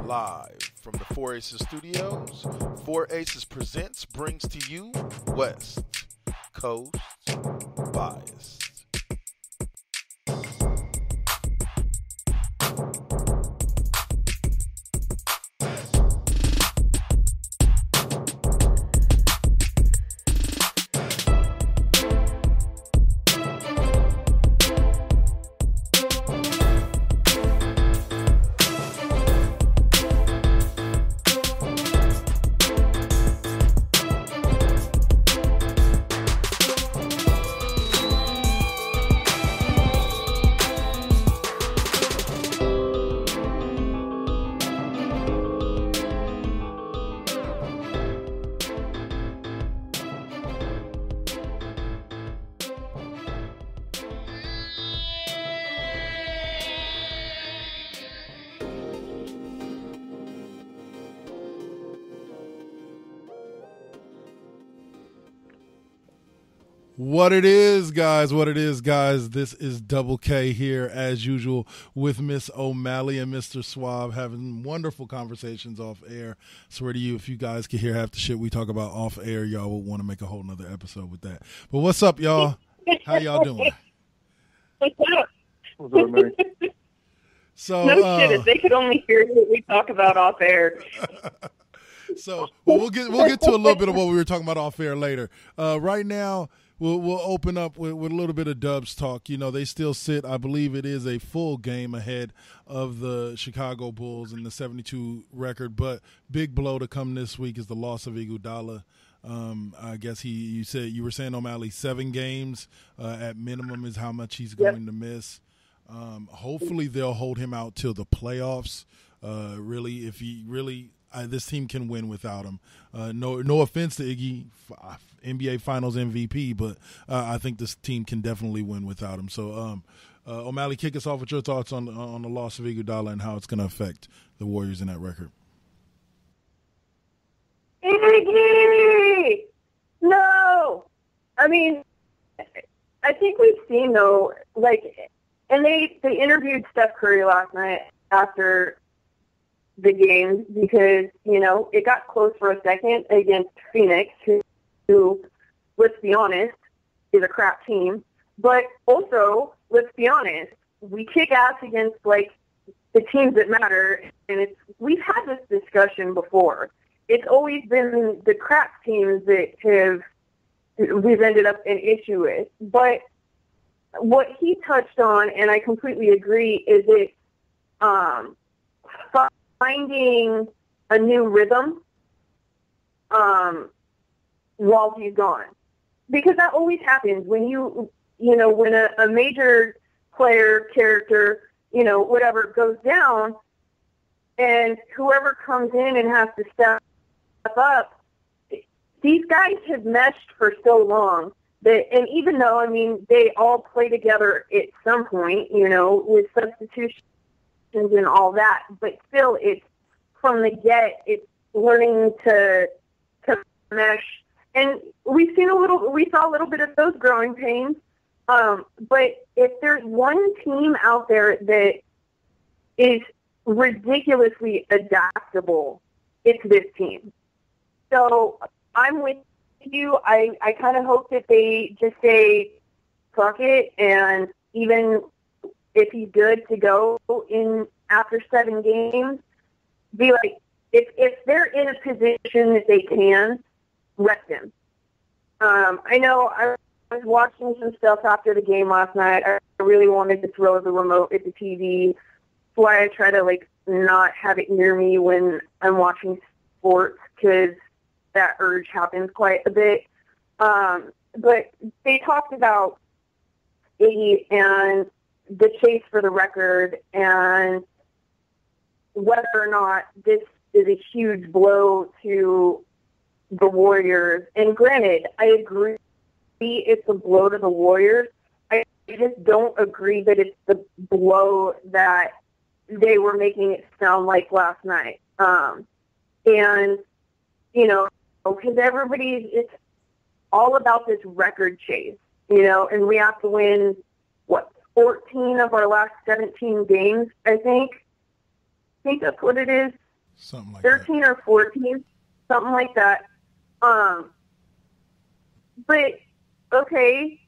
Live from the Four Aces Studios, Four Aces Presents brings to you West Coast Bias. What it is, guys. This is Double K here, as usual, with Miss OMalley and Mr. Suave, having wonderful conversations off air. Swear to you, if you guys could hear half the shit we talk about off air, y'all would want to make a whole nother episode with that. But what's up, y'all? How y'all doing? What's up? What's up, man? So, no shit, if they could only hear what we talk about off air. So we'll get to a little bit of what we were talking about off air later. Right now, we'll open up with a little bit of Dubs talk. You know, they still sit, I believe it is a full game ahead of the Chicago Bulls in the 72 record, but big blow to come this week is the loss of Iguodala. I guess you were saying, OMalley, 7 games at minimum is how much he's going to miss. Hopefully they'll hold him out till the playoffs. This team can win without him. No offense to Iggy, NBA Finals MVP, but I think this team can definitely win without him. So, OMalley, kick us off with your thoughts on the loss of Iguodala and how it's going to affect the Warriors in that record. Iggy! No! I mean, I think we've seen, though, and they interviewed Steph Curry last night after the game because, you know, it got close for a second against Phoenix, who, let's be honest, is a crap team. But also, let's be honest, we kick ass against, the teams that matter, and we've had this discussion before. It's always been the crap teams that we've ended up an issue with. But what he touched on, and I completely agree, is finding a new rhythm while he's gone. Because that always happens when when a major player, character, whatever goes down, and whoever comes in and has to step up, these guys have meshed for so long and even though, I mean, they all play together at some point, with substitutions and all that, but still, it's from the get, it's learning to mesh. And we saw a little bit of those growing pains. But if there's one team out there that is ridiculously adaptable, it's this team. So I'm with you. I kind of hope that they just say, fuck it, and even if he's good to go in after 7 games, be like, if they're in a position that they can, rest him. I know I was watching some stuff after the game last night. I really wanted to throw the remote at the TV. That's why I try to, not have it near me when I'm watching sports, because that urge happens quite a bit. But they talked about Iggy and the chase for the record and whether or not this is a huge blow to the Warriors. And granted, I agree it's a blow to the Warriors. I just don't agree that it's the blow that they were making it sound like last night. And, because it's all about this record chase, and we have to win, 14 of our last 17 games, I think. I think that's what it is. Something like 13 or 14, something like that. But okay,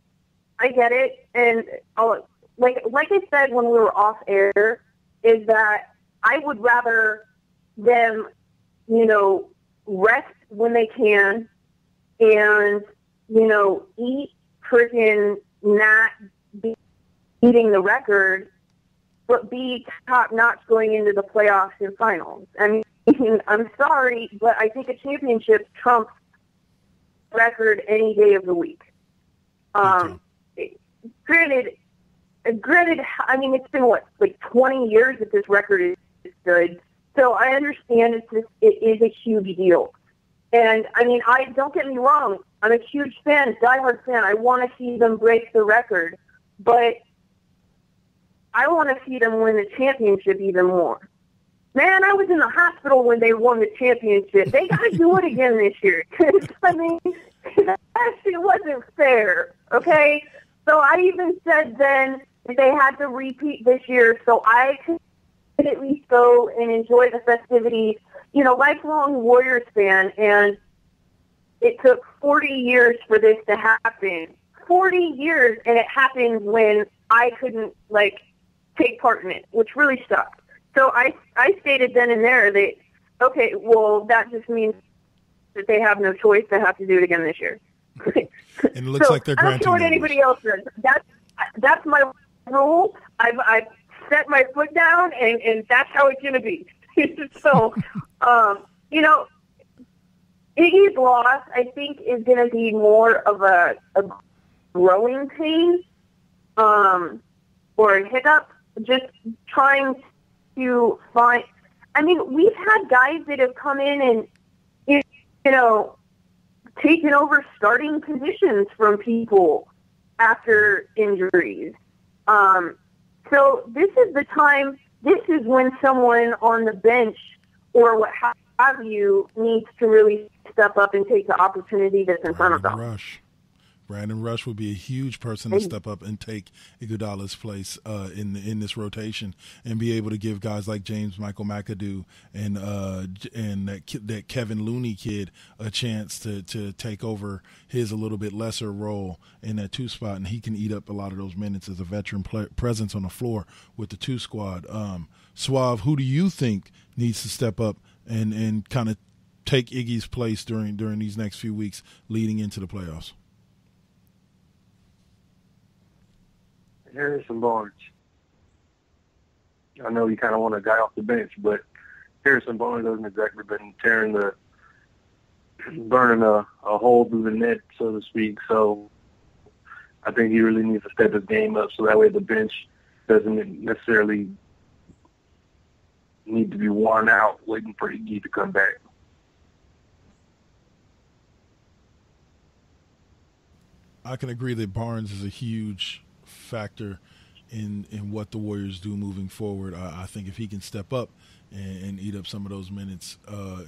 I get it. And like I said when we were off air, is that I would rather them, rest when they can and, eat freaking not beating the record, but be top notch going into the playoffs and finals. I mean, I'm sorry, but I think a championship trumps record any day of the week. Granted, I mean, it's been, 20 years that this record is good. So I understand it is a huge deal. And, I mean, don't get me wrong. I'm a huge fan, diehard fan. I want to see them break the record. But I want to see them win the championship even more. Man, I was in the hospital when they won the championship. They got to do it again this year. I mean, that actually wasn't fair, okay? So I even said then that they had to repeat this year so I could at least go and enjoy the festivities. Lifelong Warriors fan, and it took 40 years for this to happen. 40 years, and it happened when I couldn't, take part in it, which really sucked. So I stated then and there that, okay, well, that just means that they have no choice. They have to do it again this year. And it looks like they're granting. I don't care what anybody else says. That's my rule. I've set my foot down, and that's how it's going to be. So, Iggy's loss, I think, is going to be more of a growing pain or a hiccup, just trying to find. I mean, we've had guys that have come in and, taken over starting positions from people after injuries. So this is the time. This is when someone on the bench or what have you needs to really step up and take the opportunity that's in front of them. Brandon Rush would be a huge person to step up and take Iguodala's place in this rotation and be able to give guys like James Michael McAdoo and that Kevin Looney kid a chance to take over his a little bit lesser role in that 2 spot, and he can eat up a lot of those minutes as a veteran presence on the floor with the 2 squad. Suave, who do you think needs to step up and kind of take Iggy's place during these next few weeks leading into the playoffs? Harrison Barnes. I know you kind of want a guy off the bench, but Harrison Barnes hasn't exactly been burning a hole through the net, so to speak. So I think he really needs to step his game up so that way the bench doesn't necessarily need to be worn out waiting for Iggy to come back. I can agree that Barnes is a huge factor in what the Warriors do moving forward. I think if he can step up and eat up some of those minutes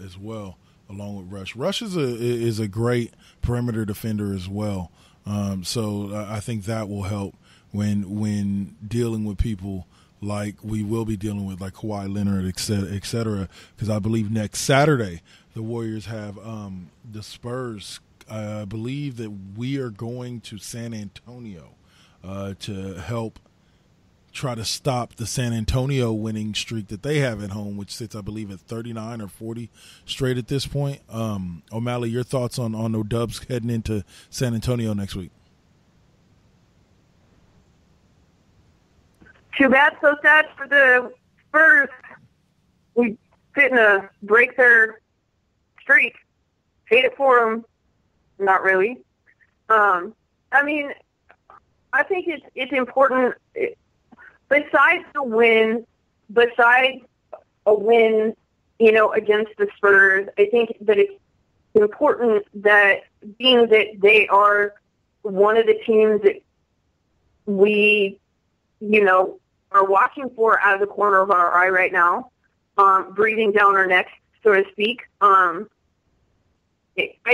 as well, along with Rush. Rush is a great perimeter defender as well. So I think that will help when dealing with people like we will be dealing with, like Kawhi Leonard, et cetera, because I believe next Saturday the Warriors have the Spurs. I believe that we are going to San Antonio to help try to stop the San Antonio winning streak that they have at home, which sits, I believe, at 39 or 40 straight at this point. OMalley, your thoughts on the Dubs heading into San Antonio next week? Too bad, so sad for the Spurs. We didn't break their streak. Hate it for them. Not really. I mean, I think it's important. Besides a win, against the Spurs, I think that it's important that being that they are one of the teams that we, are watching for out of the corner of our eye right now, breathing down our necks, so to speak. I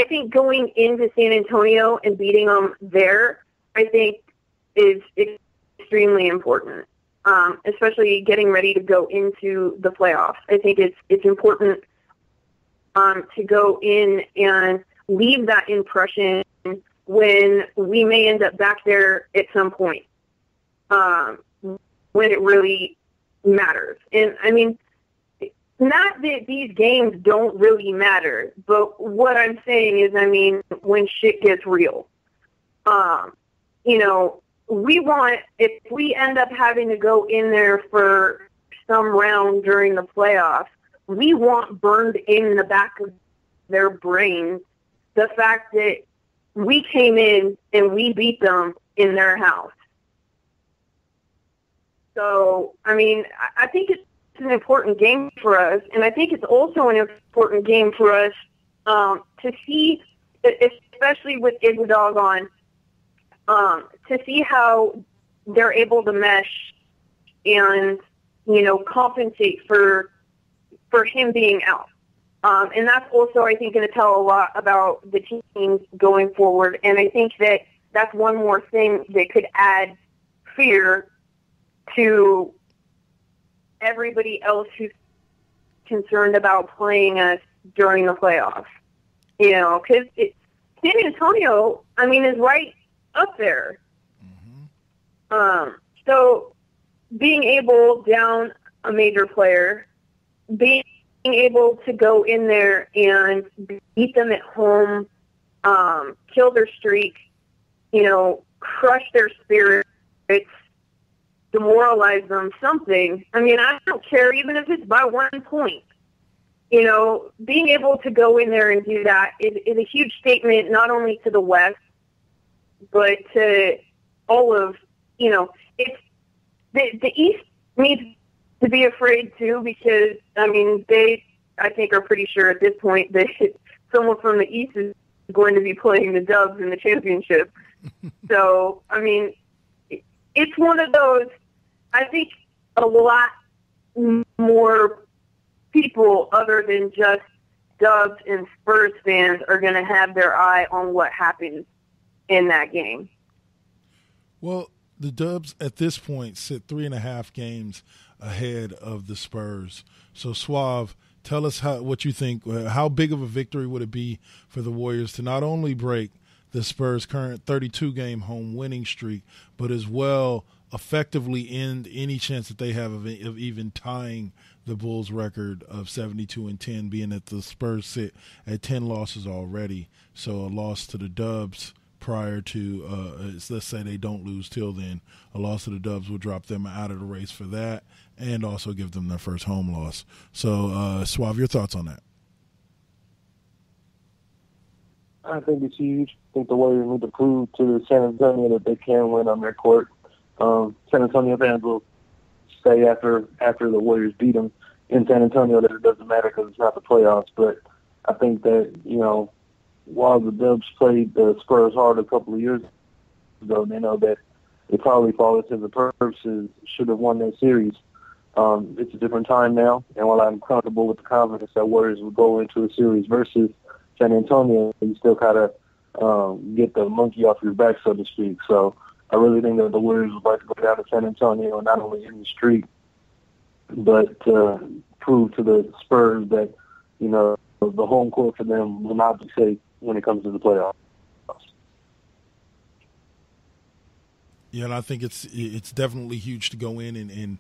think going into San Antonio and beating them there, I think is extremely important. especially getting ready to go into the playoffs. I think it's important to go in and leave that impression when we may end up back there at some point, when it really matters. And I mean, not that these games don't really matter, but what I'm saying is, I mean, when shit gets real, if we end up having to go in there for some round during the playoffs, we want burned in the back of their brains the fact that we came in and we beat them in their house. So, I mean, I think it's an important game for us, and I think it's also an important game for us to see, especially with Iguodala on, to see how they're able to mesh and, compensate for him being out. And that's also, I think, going to tell a lot about the teams going forward. And I think that that's one more thing that could add fear to everybody else who's concerned about playing us during the playoffs. Because San Antonio, I mean, is right up there. Mm-hmm. So being able down a major player, being able to go in there and beat them at home, kill their streak, crush their spirits, demoralize them, something. I mean, I don't care even if it's by 1 point. Being able to go in there and do that is a huge statement, not only to the West, but to all of, it's the East needs to be afraid too, because, I mean, I think, are pretty sure at this point that someone from the East is going to be playing the Dubs in the championship. So, I mean, it's one of those, I think a lot more people other than just Dubs and Spurs fans are going to have their eye on what happens in that game. Well, the Dubs at this point sit 3.5 games ahead of the Spurs. So, Suave, tell us what you think. How big of a victory would it be for the Warriors to not only break the Spurs' current 32-game home winning streak, but as well effectively end any chance that they have of even tying the Bulls' record of 72-10, being that the Spurs sit at 10 losses already. So a loss to the Dubs prior to, let's say they don't lose till then, a loss to the Dubs will drop them out of the race for that and also give them their first home loss. So, Suave, your thoughts on that? I think it's huge. I think the Warriors need to prove to San Antonio that they can win on their court. San Antonio fans will say after the Warriors beat them in San Antonio that it doesn't matter because it's not the playoffs. But I think that, while the Dubs played the Spurs hard a couple of years ago, they know that they probably, for all intents and purposes, should have won that series. It's a different time now, and while I'm comfortable with the confidence that Warriors will go into a series versus San Antonio, you still gotta get the monkey off your back, so to speak. So I really think that the Warriors would like to go down to San Antonio and not only in the streak, but prove to the Spurs that, the home court for them will not be safe when it comes to the playoffs. Yeah, and I think it's definitely huge to go in and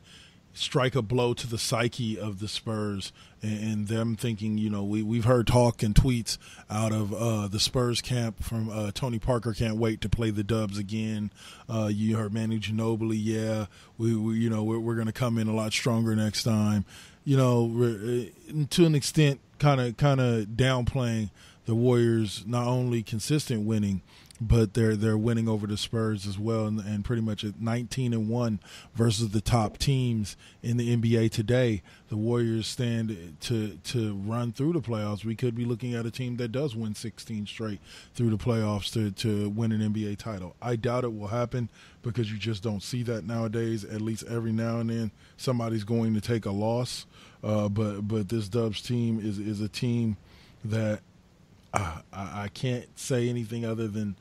strike a blow to the psyche of the Spurs and them thinking, we've heard talk and tweets out of the Spurs camp from Tony Parker, can't wait to play the Dubs again. You heard Manu Ginobili, we're going to come in a lot stronger next time. To an extent, kind of downplaying the Warriors' not only consistent winning, but they're winning over the Spurs as well, and pretty much at 19-1 versus the top teams in the NBA today. The Warriors stand to run through the playoffs. We could be looking at a team that does win 16 straight through the playoffs to win an NBA title. I doubt it will happen because you just don't see that nowadays. At least every now and then somebody's going to take a loss. But this Dubs team is a team that I can't say anything other than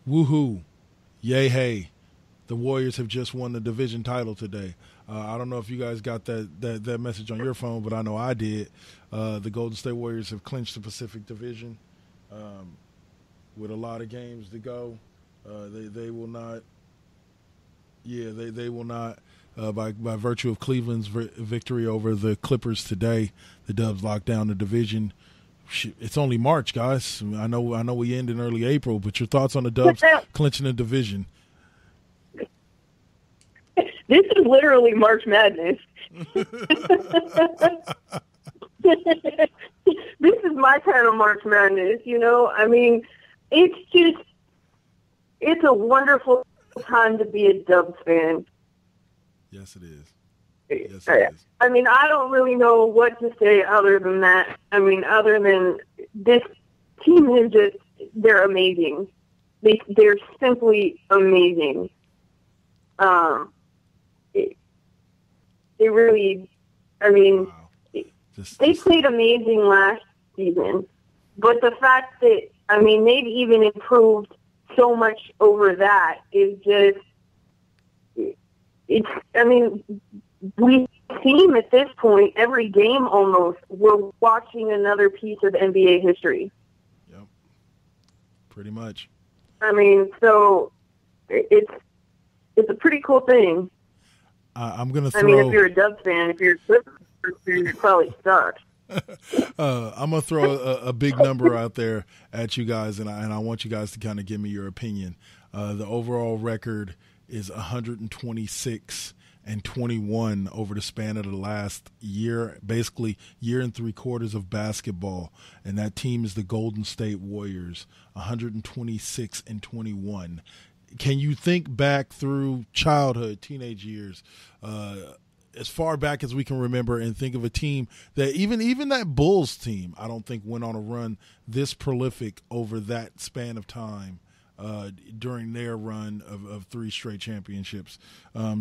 woohoo, yay, hey. the Warriors have just won the division title today. I don't know if you guys got that message on your phone, but I know I did. The Golden State Warriors have clinched the Pacific Division with a lot of games to go. They will not. Yeah, they will not. By virtue of Cleveland's victory over the Clippers today, the Dubs locked down the division. It's only March, guys. I know we end in early April, but your thoughts on the Dubs clinching the division? This is literally March Madness. This is my kind of March Madness, you know? I mean, it's a wonderful time to be a Dubs fan. Yes, it is. Yes, it is. I mean, I don't really know what to say other than that. I mean, other than this team is they're amazing. They're simply amazing. They really, I mean, wow. They played amazing last season. But the fact that, I mean, they've even improved so much over that is just, I mean, we seem at this point, every game almost, we're watching another piece of NBA history. Yep. Pretty much. I mean, so it's a pretty cool thing. I'm going to throw... I mean, if you're a Dubs fan, if you're a Clippers fan, you're probably stuck. I'm going to throw a big number out there at you guys, and I want you guys to kind of give me your opinion. The overall record is 126-21 over the span of the last year, basically year and 3/4 of basketball, and that team is the Golden State Warriors, 126-21. Can you think back through childhood, teenage years, as far back as we can remember, and think of a team that even that Bulls team, I don't think went on a run this prolific over that span of time during their run of 3 straight championships.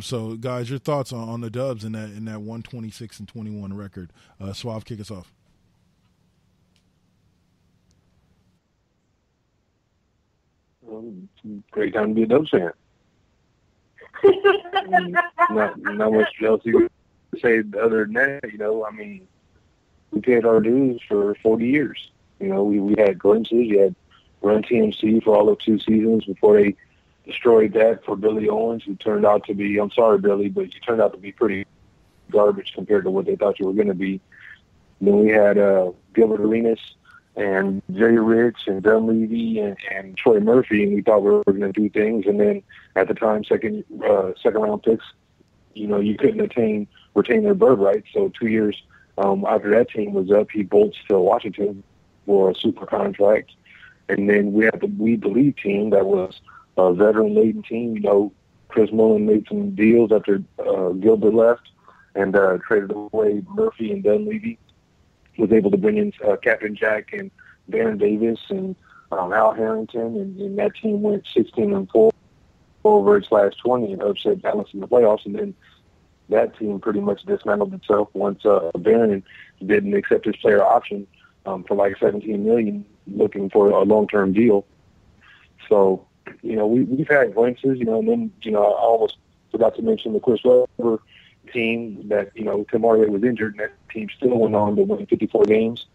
So, guys, your thoughts on the Dubs in that 126-21 record? Suave, kick us off. Great time to be a Dubs fan. not much else you can say other than that. You know, I mean, we paid our dues for 40 years. You know, we had glimpses. You had Run TMC for all of 2 seasons before they destroyed that for Billy Owens, who turned out to be, I'm sorry, Billy, but you turned out to be pretty garbage compared to what they thought you were going to be. Then we had Gilbert Arenas and Jerry Rich and Dunleavy and Troy Murphy, and we thought we were going to do things. And then at the time, second round picks, you know, you couldn't retain their bird rights. So 2 years after that team was up, he bolts to Washington for a super contract. And then we had the We Believe team that was a veteran-laden team. You know, Chris Mullin made some deals after Gilbert left and traded away Murphy and Dunleavy. Was able to bring in Captain Jack and Baron Davis and Al Harrington, and that team went 16-4 over its last 20 and upset Dallas in the playoffs. And then that team pretty much dismantled itself once Baron didn't accept his player option for like $17 million, looking for a long-term deal. So, you know, we've had glimpses, you know, and then, you know, I almost forgot to mention the Chris Webber team that, you know, Tim Hardaway was injured, and that team still went on to win 54 games,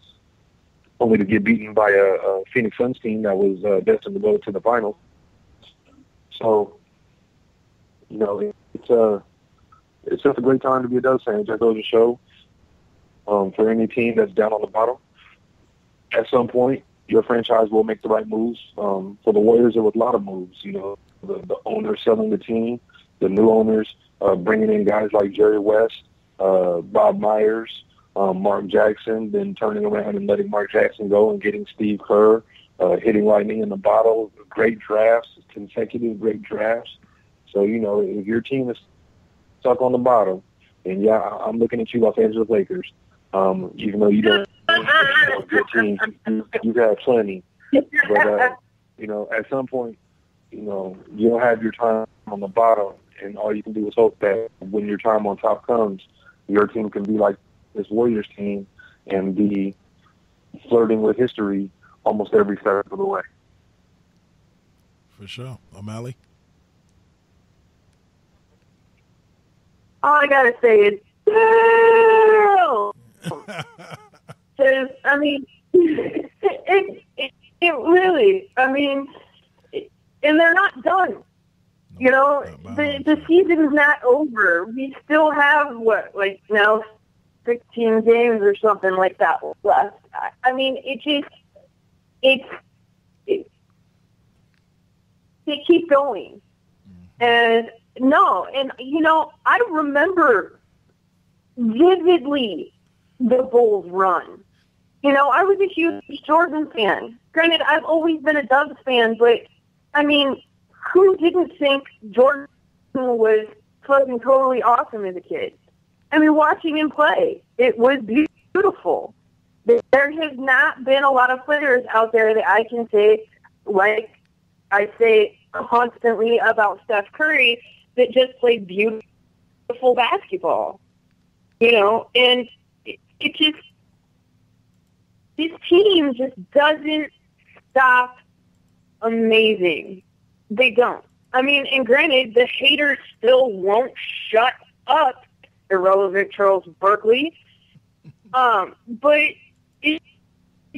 only to get beaten by a Phoenix Suns team that was destined to go to the finals. So, you know, it's just a great time to be a Dubs fan. It just goes to show for any team that's down on the bottom, at some point, your franchise will make the right moves. For the Warriors, there was a lot of moves. You know, the owners selling the team, the new owners bringing in guys like Jerry West, Bob Myers, Mark Jackson, then turning around and letting Mark Jackson go and getting Steve Kerr, hitting lightning in the bottle, great drafts, consecutive great drafts. So, you know, if your team is stuck on the bottom, and yeah, I'm looking at you, Los Angeles Lakers, even though you don't have a good team, you've had plenty. But, you know, at some point, you know, you'll have your time on the bottom, and all you can do is hope that when your time on top comes, your team can be like this Warriors team and be flirting with history almost every step of the way. For sure. OMalley? all I gotta say is, damn! I mean, it really, I mean, and they're not done. You know, the season is not over. We still have, now 16 games or something like that left. I mean, they keep going. And I remember vividly the Bulls run. I was a huge Jordan fan. Granted, I've always been a Dubs fan, but, I mean, who didn't think Jordan was fucking totally awesome as a kid? I mean, watching him play, it was beautiful. There has not been a lot of players out there that I can say, like I say constantly about Steph Curry, that just played beautiful basketball. And it just, this team just doesn't stop amazing. They don't. I mean, and granted, the haters still won't shut up, irrelevant Charles Barkley. But it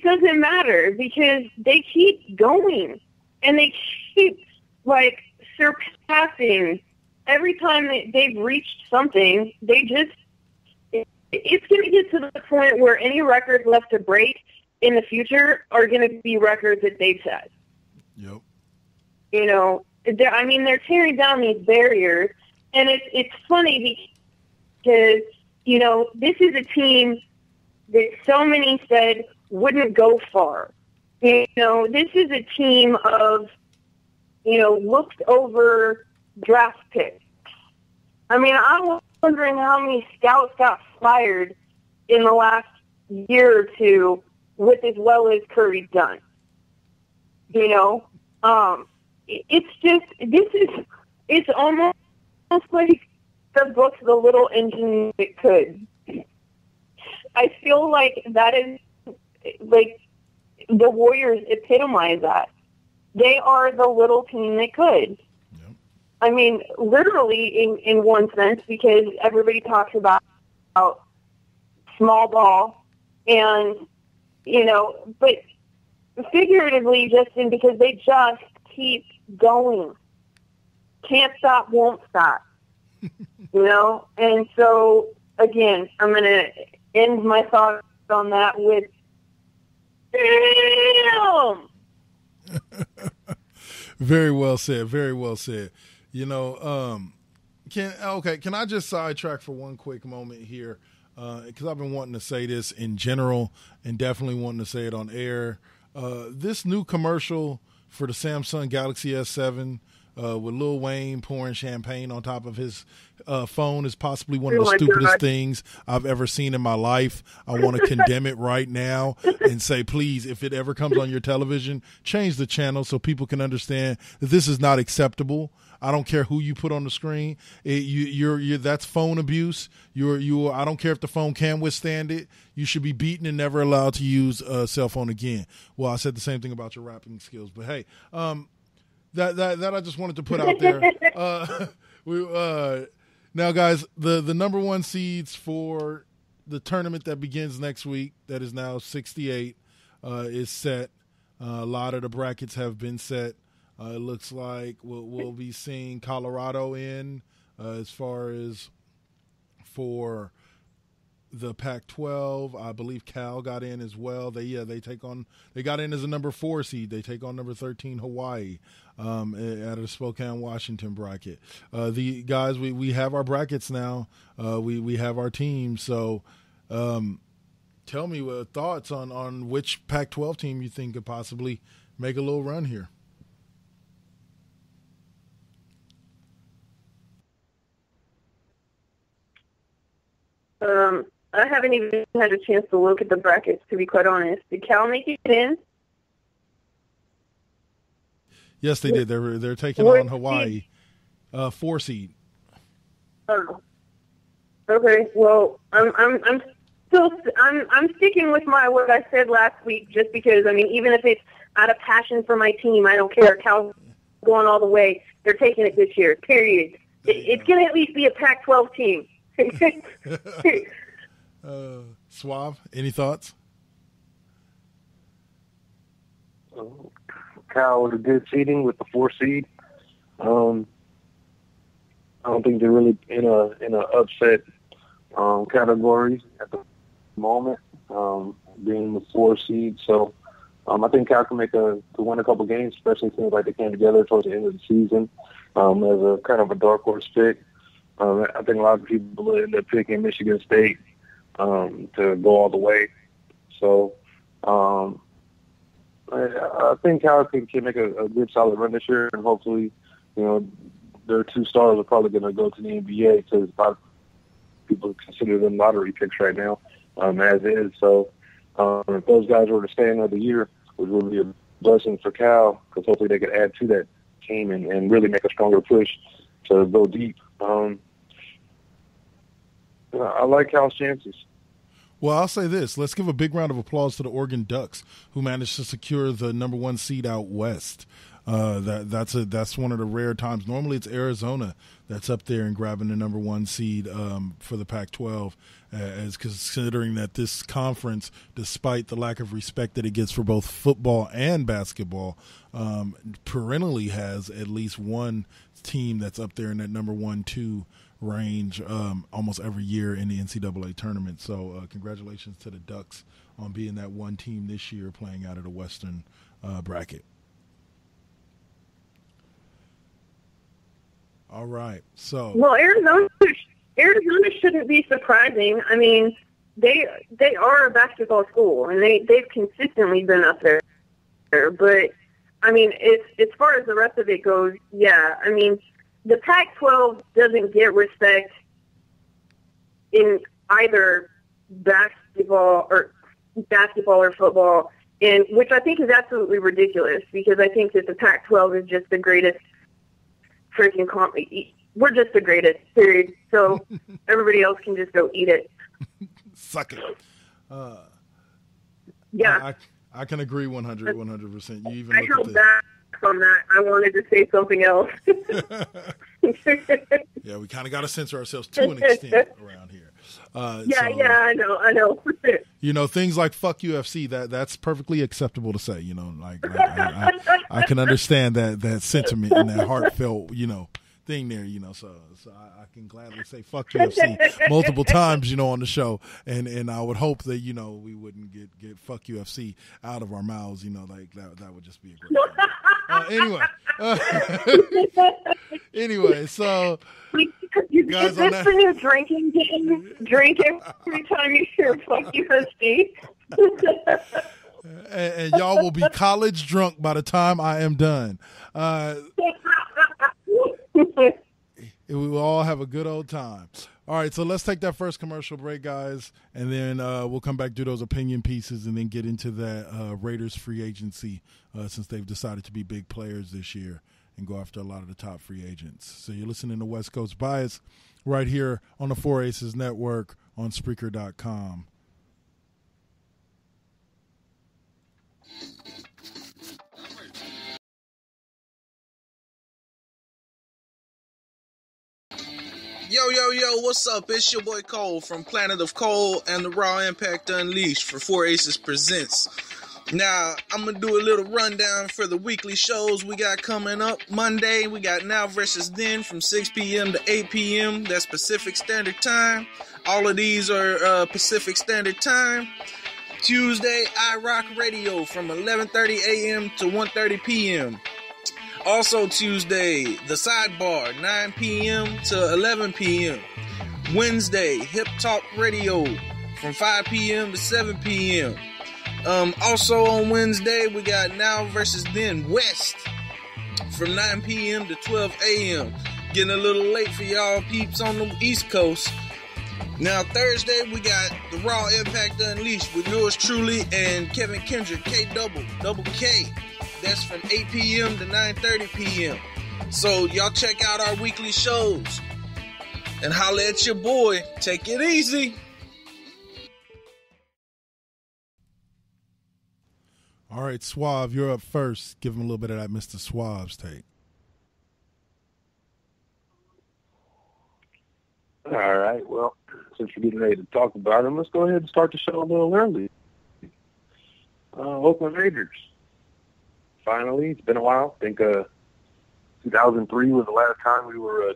doesn't matter because they keep going and they keep surpassing every time they've reached something. It's going to get to the point where any records left to break in the future are going to be records that they've set. Yep. They're tearing down these barriers, and it's funny because, this is a team that so many said wouldn't go far. This is a team of, looked over draft picks. I mean, I'm wondering how many scouts got fired in the last year or two with as well as Curry's done. It's almost like the book, The Little Engine That Could. I feel like that is, the Warriors epitomize that. They are the little team that could. Yep. I mean, literally in one sense, because everybody talks about small ball and, but figuratively because they just keep going. Can't stop, won't stop. And so, again, I'm going to end my thoughts on that with, damn! Very well said. Very well said. Can I just sidetrack for one quick moment here? Because I've been wanting to say this in general and definitely wanting to say it on air. This new commercial for the Samsung Galaxy S7 with Lil Wayne pouring champagne on top of his phone is possibly one of the stupidest things I've ever seen in my life. I want to condemn it right now and say, please, if it ever comes on your television, change the channel so people can understand that this is not acceptable. I don't care who you put on the screen. That's phone abuse. I don't care if the phone can withstand it. You should be beaten and never allowed to use a cell phone again. Well, I said the same thing about your rapping skills, but hey, that I just wanted to put out there. Now, guys, the number one seeds for the tournament that begins next week, that is now 68, is set. A lot of the brackets have been set. It looks like we'll be seeing Colorado in as far as for the Pac-12. I believe Cal got in as well. They got in as a number 4 seed. They take on number 13 Hawaii out of the Spokane, Washington bracket. The guys, we have our brackets now. We have our team. So tell me thoughts on which Pac-12 team you think could possibly make a little run here. I haven't even had a chance to look at the brackets, to be quite honest. Did Cal make it in? Yes, they did. They're taking on Hawaii, 4 seed. Oh. Okay. Well, I'm sticking with what I said last week, just because even if it's out of passion for my team, I don't care. Cal's going all the way. They're taking it this year. Period. It's going to at least be a Pac-12 team. Suave, any thoughts? Cal with a good seeding with the 4 seed. I don't think they're really in a upset category at the moment, being the 4 seed. So I think Cal can to win a couple games, especially since like they came together towards the end of the season as a kind of a dark horse pick. I think a lot of people will end up picking Michigan State to go all the way. So I think Cal can make a good solid run this year, and hopefully, their 2 stars are probably going to go to the NBA because a lot of people consider them lottery picks right now, as is. So if those guys were to stay another year, which would be a blessing for Cal, because hopefully they could add to that team and really make a stronger push to go deep. I like Cal's chances. Well, I'll say this. Let's give a big round of applause to the Oregon Ducks, who managed to secure the number 1 seed out west. That's one of the rare times. Normally it's Arizona that's up there and grabbing the number 1 seed for the Pac-12, as considering that this conference, despite the lack of respect that it gets for both football and basketball, perennially has at least one team that's up there in that number 1-2 range almost every year in the NCAA tournament. So congratulations to the Ducks on being that one team this year playing out of the Western bracket. All right. So well, Arizona shouldn't be surprising. I mean, they are a basketball school, and they've consistently been up there. But I mean, as far as the rest of it goes, yeah. I mean, the Pac-12 doesn't get respect in either basketball or football, and which I think is absolutely ridiculous, because I think that the Pac-12 is just the greatest freaking we're just the greatest, period. So everybody else can just go eat it. Suck it. Yeah. I can agree 100%. You even I held back on that. I wanted to say something else. Yeah, we kind of got to censor ourselves to an extent around here. I know. Things like fuck UFC, that's perfectly acceptable to say. I can understand that sentiment and that heartfelt, thing there. So I can gladly say fuck UFC multiple times, on the show, and I would hope that we wouldn't get fuck UFC out of our mouths. That would just be a great thing. Anyway, so. Is this the new drinking game? Drink every time you hear fuck UFC? and y'all will be college drunk by the time I am done. We will all have a good old time. All right, so let's take that first commercial break, guys, and then we'll come back, do those opinion pieces, and then get into that Raiders free agency since they've decided to be big players this year and go after a lot of the top free agents. So you're listening to West Coast Bias right here on the 4 Aces Network on Spreaker.com. Yo, what's up? It's your boy Cole from Planet of Cole and the Raw Impact Unleashed for 4 Aces Presents. Now, I'm going to do a little rundown for the weekly shows we got coming up. Monday, we got Now vs. Then from 6 p.m. to 8 p.m. That's Pacific Standard Time. All of these are Pacific Standard Time. Tuesday, iRock Radio from 11:30 a.m. to 1:30 p.m. Also Tuesday, The Sidebar, 9 p.m. to 11 p.m. Wednesday, Hip Talk Radio from 5 p.m. to 7 p.m. Also on Wednesday, we got Now vs. Then West from 9 p.m. to 12 a.m. Getting a little late for y'all peeps on the East Coast. Now Thursday, we got the Raw Impact Unleashed with yours truly and Kevin Kendrick, Double K. That's from 8 p.m. to 9:30 p.m. So y'all check out our weekly shows and holla at your boy. Take it easy. All right, Suave, you're up first. Give him a little bit of that Mr. Suave's take. All right. Well, since we're getting ready to talk about them, let's go ahead and start the show a little early. Oakland Raiders. Finally, it's been a while. I think 2003 was the last time we were a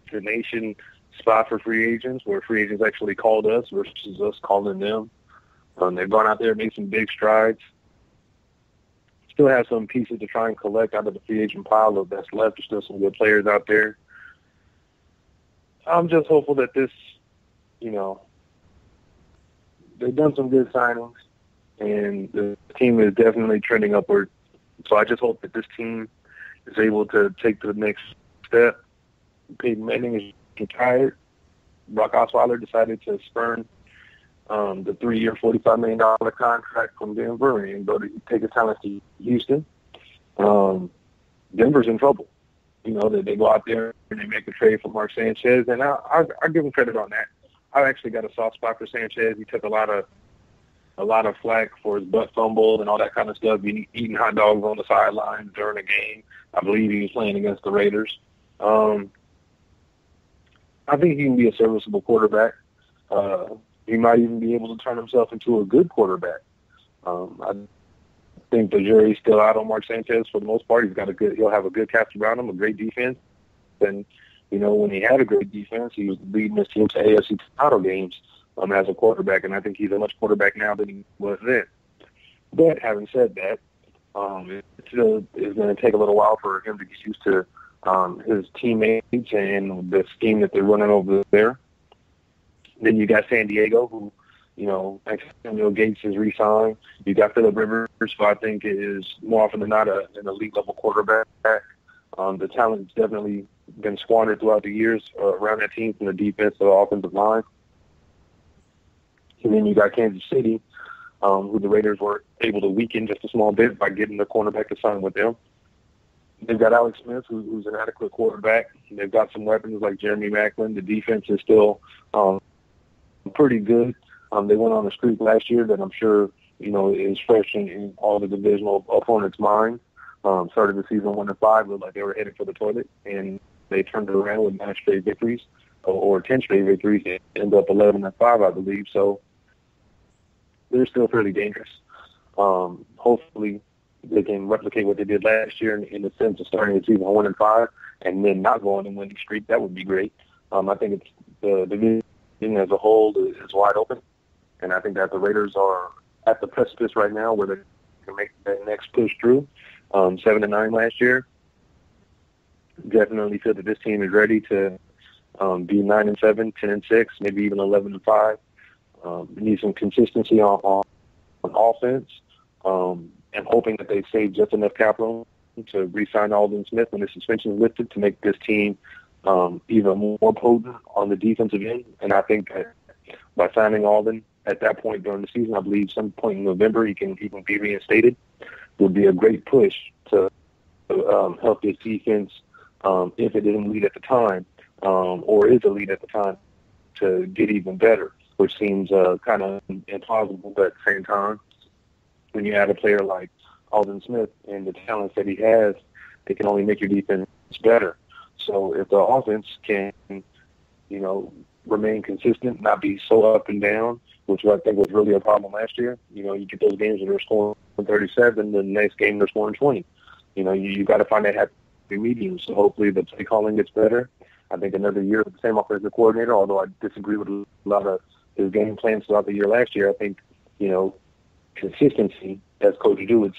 destination spot for free agents, where free agents actually called us versus us calling them. They've gone out there and made some big strides. Still have some pieces to try and collect out of the free agent pile that's left. There's still some good players out there. I'm just hopeful that this, they've done some good signings, and the team is definitely trending upward. So I just hope that this team is able to take the next step. Peyton Manning is retired. Brock Osweiler decided to spurn the 3-year, $45 million contract from Denver and go to take his talents to Houston. Denver's in trouble. They go out there and they make a trade for Mark Sanchez, and I give him credit on that. I actually got a soft spot for Sanchez. He took a lot of flack for his butt fumble and all that kind of stuff, eating hot dogs on the sidelines during a game. I believe he was playing against the Raiders. I think he can be a serviceable quarterback. He might even be able to turn himself into a good quarterback. I think the jury's still out on Mark Sanchez for the most part. He'll have a good cast around him, a great defense. And, when he had a great defense, he was leading his team to AFC title games as a quarterback, and I think he's a much quarterback now than he was then. But having said that, it still is going to take a little while for him to get used to his teammates and the scheme that they're running over there. Then you got San Diego, who, Samuel Gates is re-signed. You got Phillip Rivers, who I think is more often than not an elite-level quarterback. The talent's definitely been squandered throughout the years around that team from the defense to the offensive line. And then you got Kansas City, who the Raiders were able to weaken just a small bit by getting the cornerback to sign with them. They've got Alex Smith, who's an adequate quarterback. They've got some weapons like Jeremy Maclin. The defense is still pretty good. They went on a streak last year that I'm sure, is fresh in all the divisional opponents' minds. Started the season 1-5, looked like they were headed for the toilet, and they turned it around with 9 straight victories, or 10 straight victories, and ended up 11-5, I believe. So they're still fairly dangerous. Hopefully they can replicate what they did last year in the sense of starting the season 1-5 and then not going on a winning streak. That would be great. I think it's the division as a whole is wide open, and I think that the Raiders are at the precipice right now where they can make that next push through. 7-9 last year. Definitely feel that this team is ready to be 9-7, 10-6, maybe even 11-5. Need some consistency on offense. And hoping that they save just enough capital to re-sign Aldon Smith when his suspension is lifted to make this team even more potent on the defensive end. And I think that by signing Aldon at that point during the season, I believe some point in November he can be reinstated, would be a great push to help this defense, if it didn't lead at the time, or is a lead at the time, to get even better, which seems kind of implausible, but at the same time, when you add a player like Aldon Smith and the talents that he has, it can only make your defense better. So if the offense can, remain consistent, not be so up and down, which I think was really a problem last year. You get those games that they're scoring 37, the next game they're scoring 20. You got to find that happy medium. So hopefully the play calling gets better. I think another year with the same offensive coordinator, although I disagree with a lot of his game plans throughout the year last year. I think, consistency, as Coach Drew would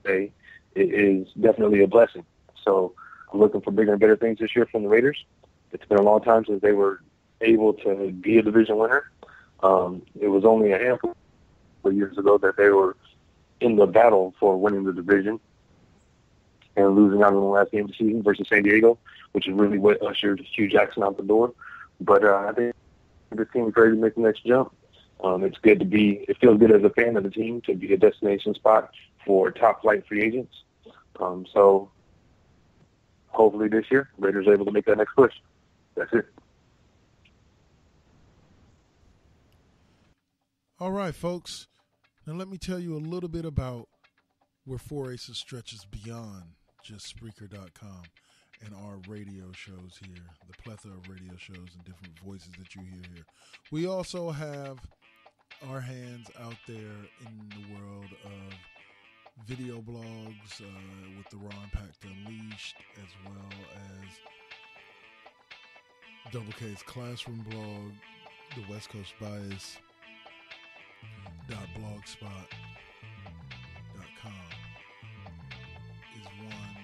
say, is definitely a blessing. So I'm looking for bigger and better things this year from the Raiders. It's been a long time since they were able to be a division winner. It was only a handful of years ago that they were in the battle for winning the division and losing out in the last game of the season versus San Diego, which is really what ushered Hugh Jackson out the door. But I think this team is ready to make the next jump. It feels good as a fan of the team to be a destination spot for top flight free agents. So hopefully this year, Raiders are able to make that next push. That's it. All right, folks. Now let me tell you a little bit about where 4 Aces stretches beyond just Spreaker.com. and our radio shows here, the plethora of radio shows and different voices that you hear here. We also have our hands out there in the world of video blogs with the Raw Impact Unleashed, as well as Double K's Classroom blog, the West Coast Bias .blogspot.com is one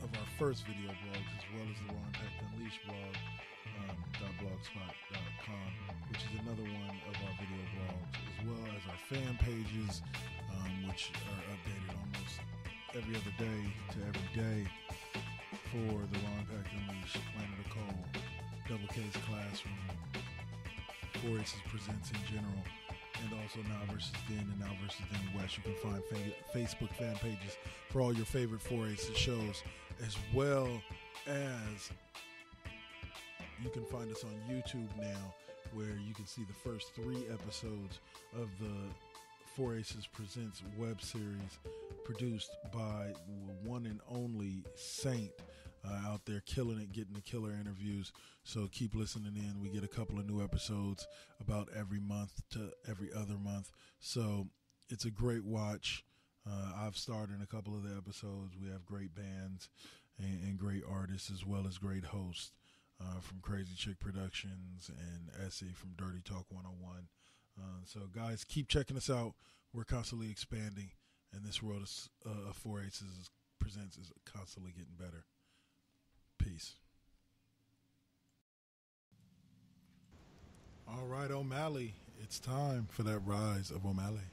of our first video blogs, as well as the Raw Impact Unleashed blog .blogspot.com, which is another one of our video blogs, as well as our fan pages, which are updated almost every other day to every day for the Raw Impact Unleashed, Planet of Coal, Double K's Classroom, 4Aces Presents in general, and also Now vs. Then and Now vs. Then West. You can find Facebook fan pages for all your favorite 4Aces shows, as well as you can find us on YouTube now, where you can see the first 3 episodes of the 4Aces Presents web series, produced by one and only Saint, out there killing it, getting the killer interviews. So keep listening in. We get a couple of new episodes about every month to every other month. So it's a great watch. I've starred in a couple of the episodes. We have great bands and great artists, as well as great hosts from Crazy Chick Productions and Essie from Dirty Talk 101. So guys, keep checking us out. We're constantly expanding, and this world of 4Aces Presents is constantly getting better. Peace. All right, OMalley, it's time for that rise of OMalley.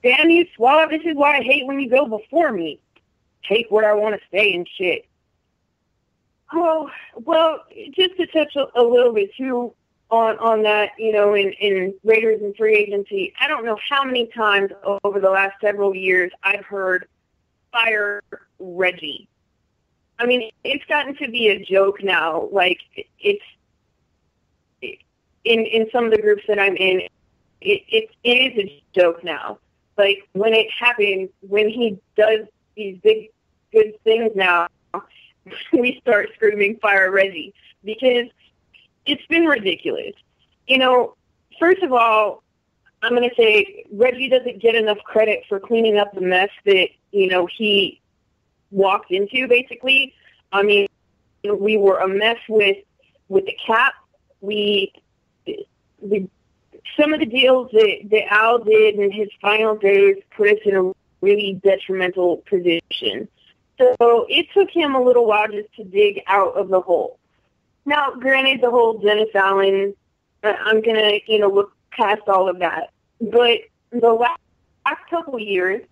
Damn you, Suave. This is why I hate when you go before me. Take what I want to say and shit. Oh, well, just to touch a little bit too on that, in Raiders and free agency, I don't know how many times over the last several years I've heard fire Reggie. I mean, it's gotten to be a joke now. Like, it's in some of the groups that I'm in, it is a joke now. Like, when it happens, when he does these big, good things now, we start screaming fire Reggie, because it's been ridiculous. First of all, I'm going to say Reggie doesn't get enough credit for cleaning up the mess that, he walked into, basically. I mean, we were a mess with the cap. Some of the deals that Al did in his final days put us in a really detrimental position. So it took him a little while just to dig out of the hole. Now, granted, the whole Dennis Allen, I'm going to, look past all of that. But the last couple of years,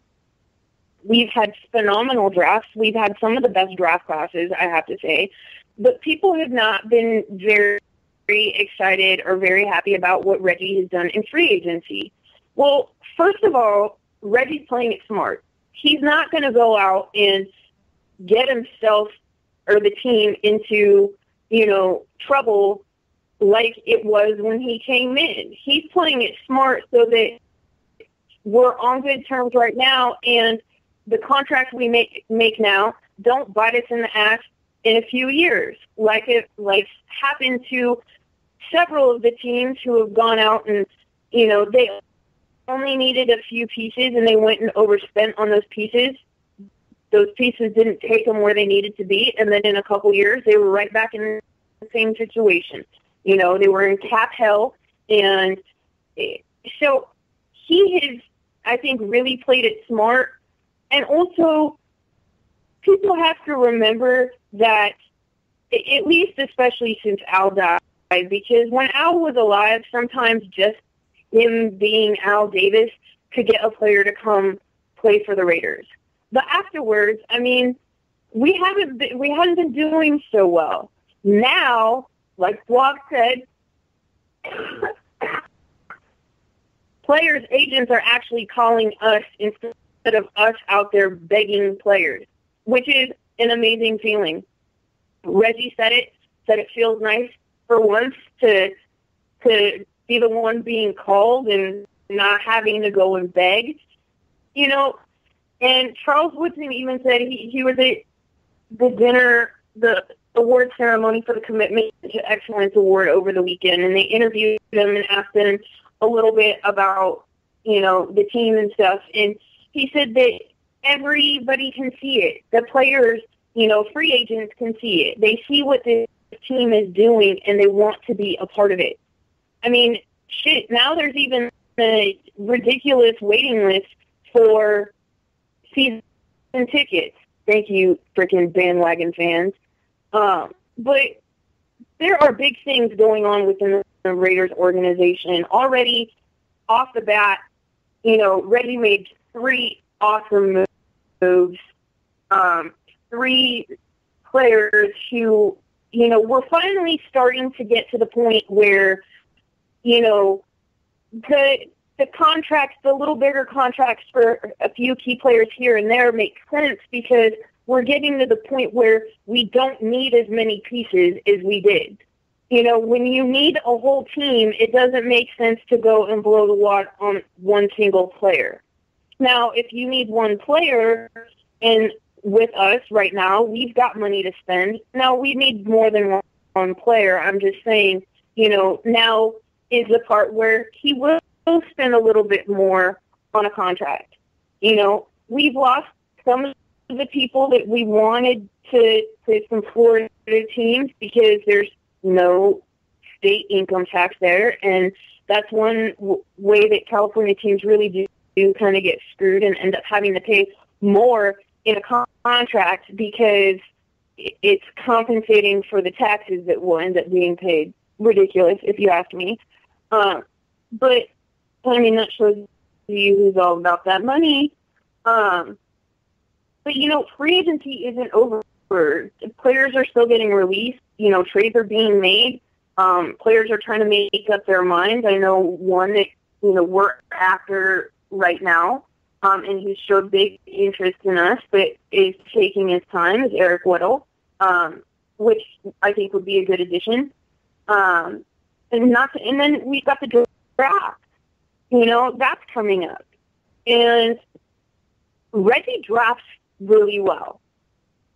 we've had phenomenal drafts. We've had some of the best draft classes, I have to say. But people have not been very excited or very happy about what Reggie has done in free agency. Well, first of all, Reggie's playing it smart. He's not going to go out and get himself or the team into, trouble like it was when he came in. He's playing it smart so that we're on good terms right now, and the contracts we make now don't bite us in the ass in a few years, like happened to several of the teams who have gone out and, they only needed a few pieces and they went and overspent on those pieces. Those pieces didn't take them where they needed to be, and then in a couple years they were right back in the same situation. They were in cap hell, and so he has, I think, really played it smart. And also, people have to remember that, at least especially since Al died, because when Al was alive, sometimes just him being Al Davis could get a player to come play for the Raiders. But afterwards, I mean, we hadn't been doing so well. Now, like Suave said, players' agents are actually calling us instead of us out there begging players, which is an amazing feeling. Reggie said it feels nice for once to be the one being called and not having to go and beg. And Charles Woodson even said he was at the dinner, the award ceremony for the Commitment to Excellence Award over the weekend, and they interviewed him and asked him a little bit about, the team and stuff. And he said that everybody can see it. The players, free agents can see it. They see what this team is doing, and they want to be a part of it. I mean, shit, now there's even a ridiculous waiting list for season tickets. Thank you, freaking bandwagon fans. But there are big things going on within the Raiders organization. Already, off the bat, Reggie made 3 awesome moves. 3 players who, we're finally starting to get to the point where, the contracts, the little bigger contracts for a few key players here and there make sense because we're getting to the point where we don't need as many pieces as we did. When you need a whole team, it doesn't make sense to go and blow the wad on one single player. Now, if you need one player, and with us right now, we've got money to spend. Now, we need more than one player. I'm just saying, now is the part where he will spend a little bit more on a contract. We've lost some of the people that we wanted to some Florida teams because there's no state income tax there, and that's one way that California teams really do kind of get screwed and end up having to pay more in a contract because it's compensating for the taxes that will end up being paid. Ridiculous, if you ask me. But, I mean, that shows you who's all about that money. But, free agency isn't over. Players are still getting released. Trades are being made. Players are trying to make up their minds. I know one that, we're after right now, and who showed big interest in us, but is taking his time, is Eric Weddle, which I think would be a good addition. And then we've got the draft. That's coming up. And Reggie drafts really well.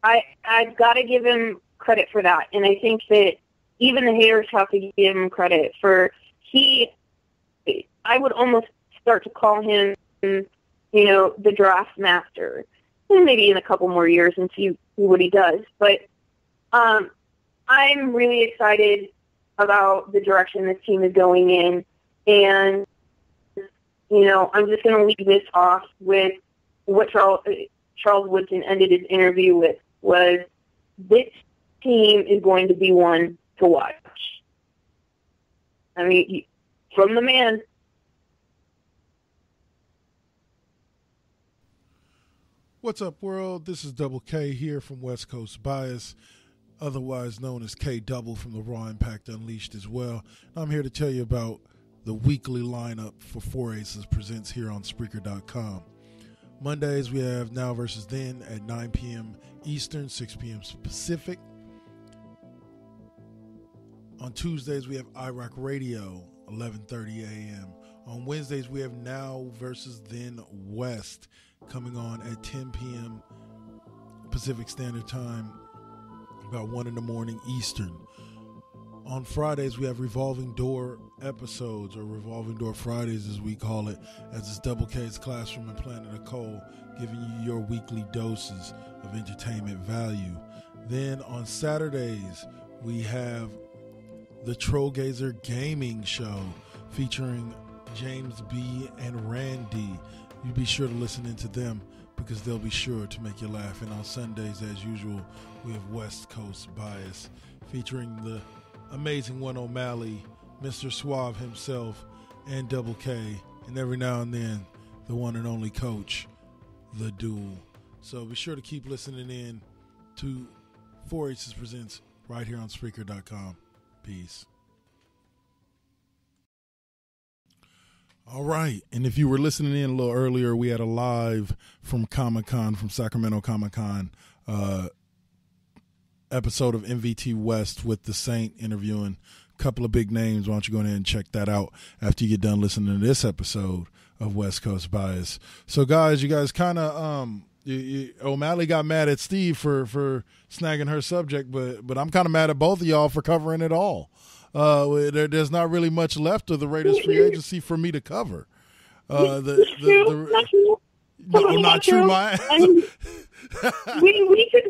I've got to give him credit for that. And I think that even the haters have to give him credit for I would almost start to call him, the draft master. And maybe in a couple more years and see what he does. But I'm really excited about the direction this team is going in. And, I'm just going to leave this off with what Charles Woodson ended his interview with, was this team is going to be one to watch. I mean, from the man. What's up, world? This is Double K here from West Coast Bias, otherwise known as K Double from the Raw Impact Unleashed as well. I'm here to tell you about the weekly lineup for 4 Aces Presents here on Spreaker.com. Mondays, we have Now vs. Then at 9 p.m. Eastern, 6 p.m. Pacific. On Tuesdays, we have iRock Radio, 11:30 a.m. On Wednesdays, we have Now vs. Then West, coming on at 10 p.m. Pacific Standard Time, about 1 in the morning Eastern. On Fridays, we have Revolving Door episodes, or Revolving Door Fridays as we call it, as it's Double K's Classroom and Planet of Cole, giving you your weekly doses of entertainment value. Then on Saturdays, we have the Trollgazer Gaming Show featuring James B. and Randy. You be sure to listen into them because they'll be sure to make you laugh. And on Sundays, as usual, we have West Coast Bias featuring the amazing one OMalley, Mr. Suave himself, and Double K, and every now and then the one and only Coach, The Duel. So be sure to keep listening in to 4 Aces Presents right here on Spreaker.com. Peace. All right, and if you were listening in a little earlier, we had a live from Comic-Con, from Sacramento Comic-Con, episode of MVT West with the Saint interviewing couple of big names. Why don't you go ahead and check that out after you get done listening to this episode of West Coast Bias. So, guys, you guys kind of O'Malley got mad at Steve for snagging her subject, but I'm kind of mad at both of y'all for covering it all. There's not really much left of the Raiders free agency for me to cover. Not true. No, not true. My we could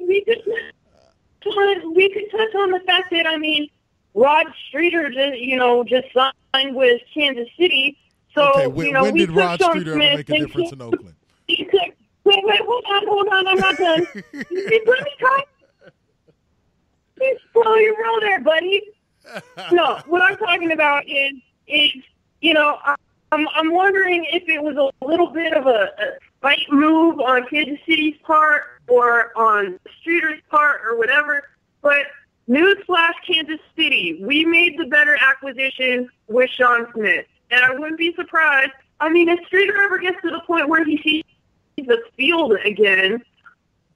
touch on the fact that Rod Streeter just signed with Kansas City. So okay, when did Rod Streeter ever make a difference in Oakland? Wait, hold on, I'm not done. Let me try. Slow your roll there, buddy. No, what I'm talking about is I'm wondering if it was a little bit of a spite move on Kansas City's part or on Streeter's part or whatever. But newsflash, Kansas City, we made the better acquisition with Sean Smith. And I wouldn't be surprised. If Streeter ever gets to the point where he sees the field again,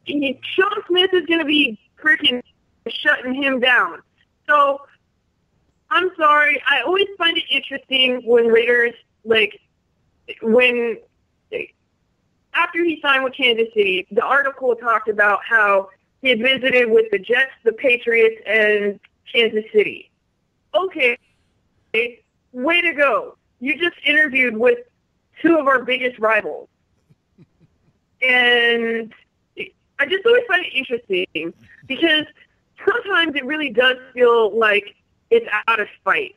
Sean Smith is going to be freaking shutting him down. So, I'm sorry. I always find it interesting when Raiders, after he signed with Kansas City, the article talked about how he had visited with the Jets, the Patriots, and Kansas City. Okay, way to go. You just interviewed with two of our biggest rivals. And I just always find it interesting because sometimes it really does feel like it's out of spite.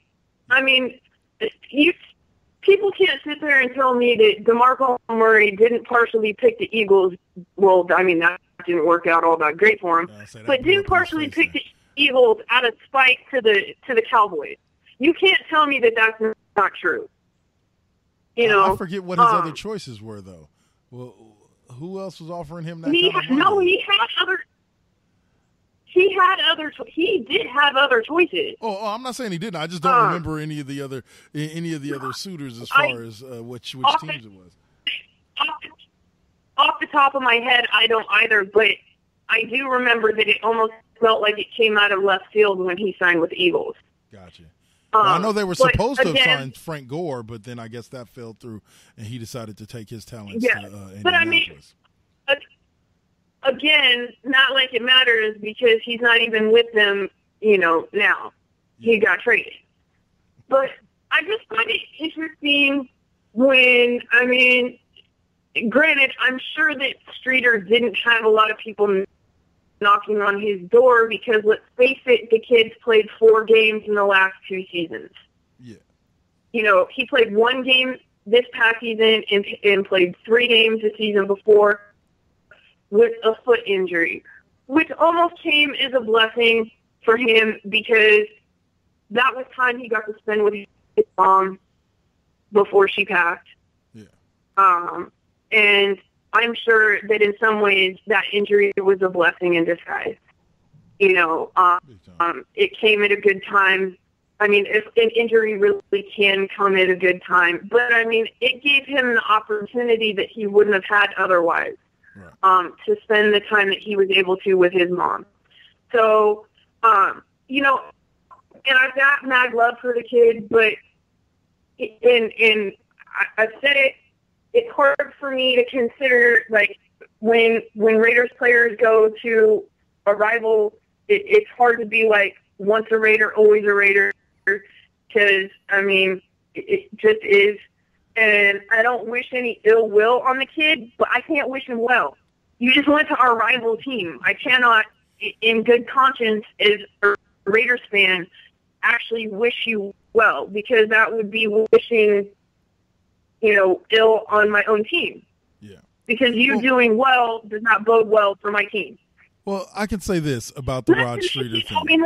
People can't sit there and tell me that DeMarco Murray didn't partially pick the Eagles. Well, that didn't work out all that great for him. But didn't partially pick the Eagles out of spite to the Cowboys. You can't tell me that that's not true. I forget what his other choices were, though. Well, who else was offering him that kind of money? No, he did have other choices. Oh, I'm not saying he didn't. I just don't remember any of the other suitors as far as which teams it was. Off the top of my head, I don't either, but I do remember that it almost felt like it came out of left field when he signed with the Eagles. Gotcha. Well, I know they were supposed to have signed Frank Gore, but then I guess that fell through, and he decided to take his talents to Indianapolis. Again, not like it matters because he's not even with them, now. He got traded. But I just find it interesting when, granted, I'm sure that Streeter didn't have a lot of people knocking on his door because, let's face it, the kid's played 4 games in the last 2 seasons. Yeah. He played 1 game this past season and played 3 games the season before with a foot injury, which almost came as a blessing for him because that was time he got to spend with his mom before she passed. Yeah. And I'm sure that in some ways that injury was a blessing in disguise. It came at a good time. If an injury really can come at a good time, but it gave him the opportunity that he wouldn't have had otherwise. Right. To spend the time that he was able to with his mom. So, and I've got mad love for the kid, but I've said it, it's hard for me to consider, when Raiders players go to a rival, it's hard to be once a Raider, always a Raider, because, it just is. And I don't wish any ill will on the kid, but I can't wish him well. You just went to our rival team. I cannot, in good conscience, as a Raiders fan, actually wish you well, because that would be wishing, ill on my own team. Yeah. Because you doing well does not bode well for my team. Well, I can say this about the Rod Streeter thing.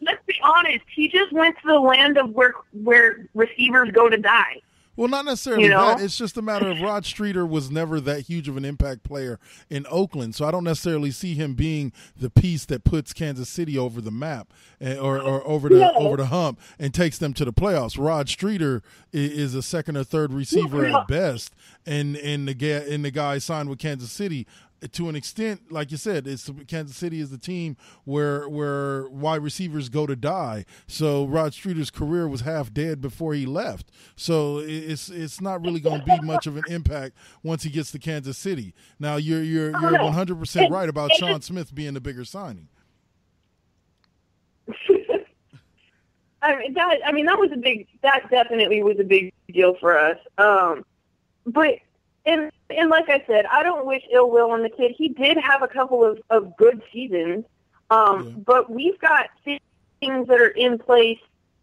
Let's be honest. He just went to the land of where receivers go to die. Well, not necessarily that. It's just a matter of Rod Streeter was never that huge of an impact player in Oakland, so I don't necessarily see him being the piece that puts Kansas City over the map or over the hump and takes them to the playoffs. Rod Streeter is a second or third receiver at best, and the guy signed with Kansas City. to an extent, like you said, Kansas City is the team where wide receivers go to die. So Rod Streeter's career was half dead before he left. So it's not really going to be much of an impact once he gets to Kansas City. Now you're 100% right about Sean Smith being the bigger signing. That definitely was a big deal for us. But and like I said, I don't wish ill will on the kid. He did have a couple of good seasons. But we've got things that are in place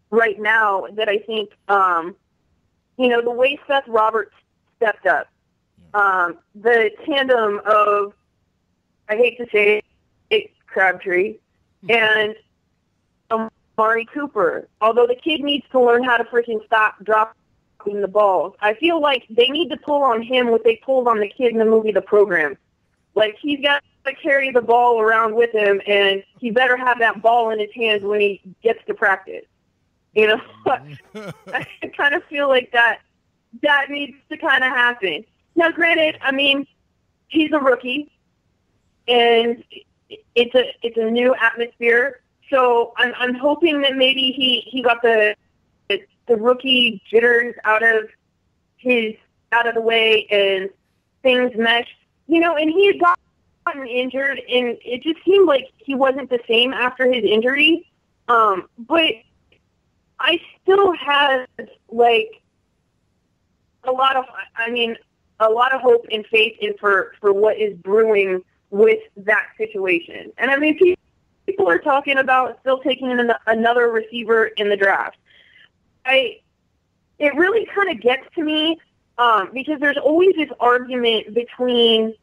right now that I think, the way Seth Roberts stepped up, the tandem of, I hate to say it, Crabtree, and Amari Cooper. Although the kid needs to learn how to freaking stop dropping the balls, I feel like they need to pull on him what they pulled on the kid in the movie The Program. Like, he's got to carry the ball around with him, and he better have that ball in his hands when he gets to practice. I kind of feel like that needs to kind of happen. Now, granted, he's a rookie, and it's a new atmosphere. So I'm hoping that maybe he got the rookie jitters out of the way and things meshed, and he had gotten injured, and it just seemed like he wasn't the same after his injury. But I still had a lot of hope and faith for what is brewing with that situation. And people are talking about still taking another receiver in the draft. It really kind of gets to me because there's always this argument between,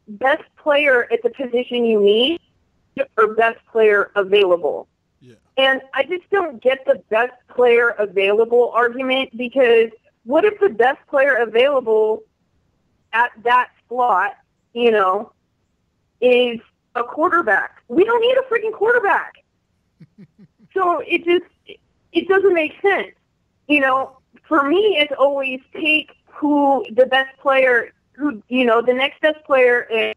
best player at the position you need or best player available. Yeah. And I just don't get the best player available argument, because what if the best player available at that slot, is a quarterback? We don't need a freaking quarterback. So it doesn't make sense. For me, it's always take who the best player, the next best player is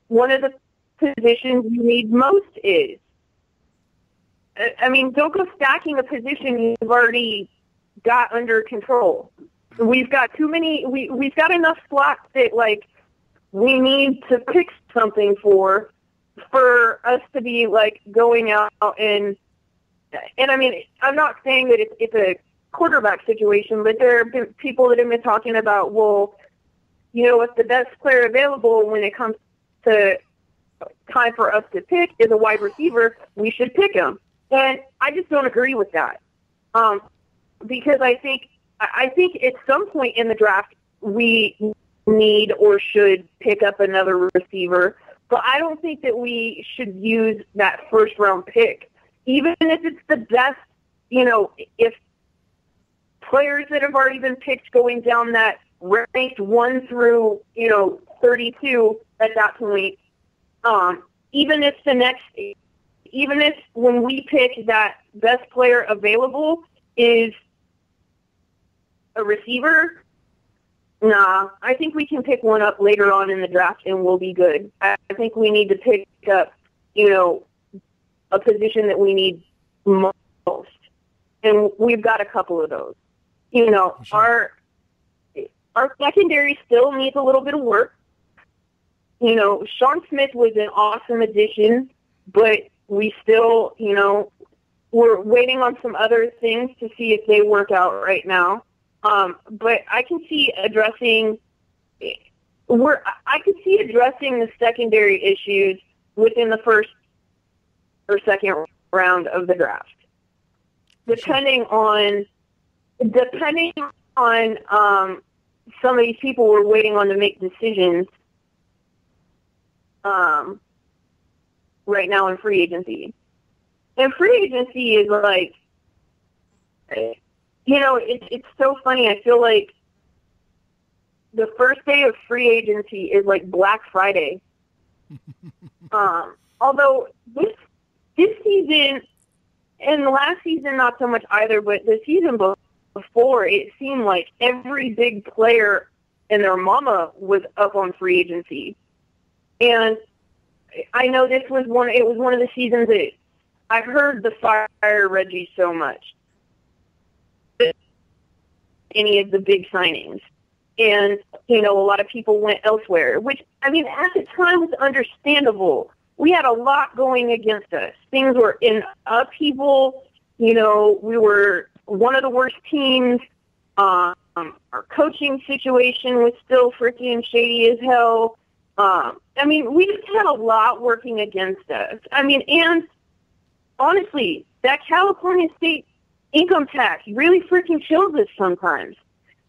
one of the positions you need most is. Don't go stacking a position you've already got under control. We've got too many, we've got enough slots that, we need to pick something for us to be, going out and I'm not saying that it's a quarterback situation, but there have been people that have been talking about, well, if the best player available when it comes to time for us to pick is a wide receiver, we should pick him. And I just don't agree with that. Because I think at some point in the draft we need or should pick up another receiver, but I don't think that we should use that first round pick. Even if it's the best, if players that have already been picked going down that ranked 1 through, 32 at that point, even if when we pick that best player available is a receiver, I think we can pick one up later on in the draft and we'll be good. I think we need to pick up, a position that we need most. And we've got a couple of those. Sure. Our secondary still needs a little bit of work. Sean Smith was an awesome addition, but we still, we're waiting on some other things to see if they work out right now. But I can see addressing the secondary issues within the first or second round of the draft, depending on some of these people we're waiting on to make decisions right now in free agency. And free agency is it's so funny. I feel like the first day of free agency is like Black Friday. Although this season, and last season not so much either, but the season before, it seemed like every big player and their mama was up on free agency. And I know it was one of the seasons that I've heard the fire Reggie so much. Any of the big signings. And, a lot of people went elsewhere, which, at the time was understandable. We had a lot going against us. Things were in upheaval. We were one of the worst teams. Our coaching situation was still freaking shady as hell. We just had a lot working against us. And honestly, that California state income tax really freaking kills us sometimes,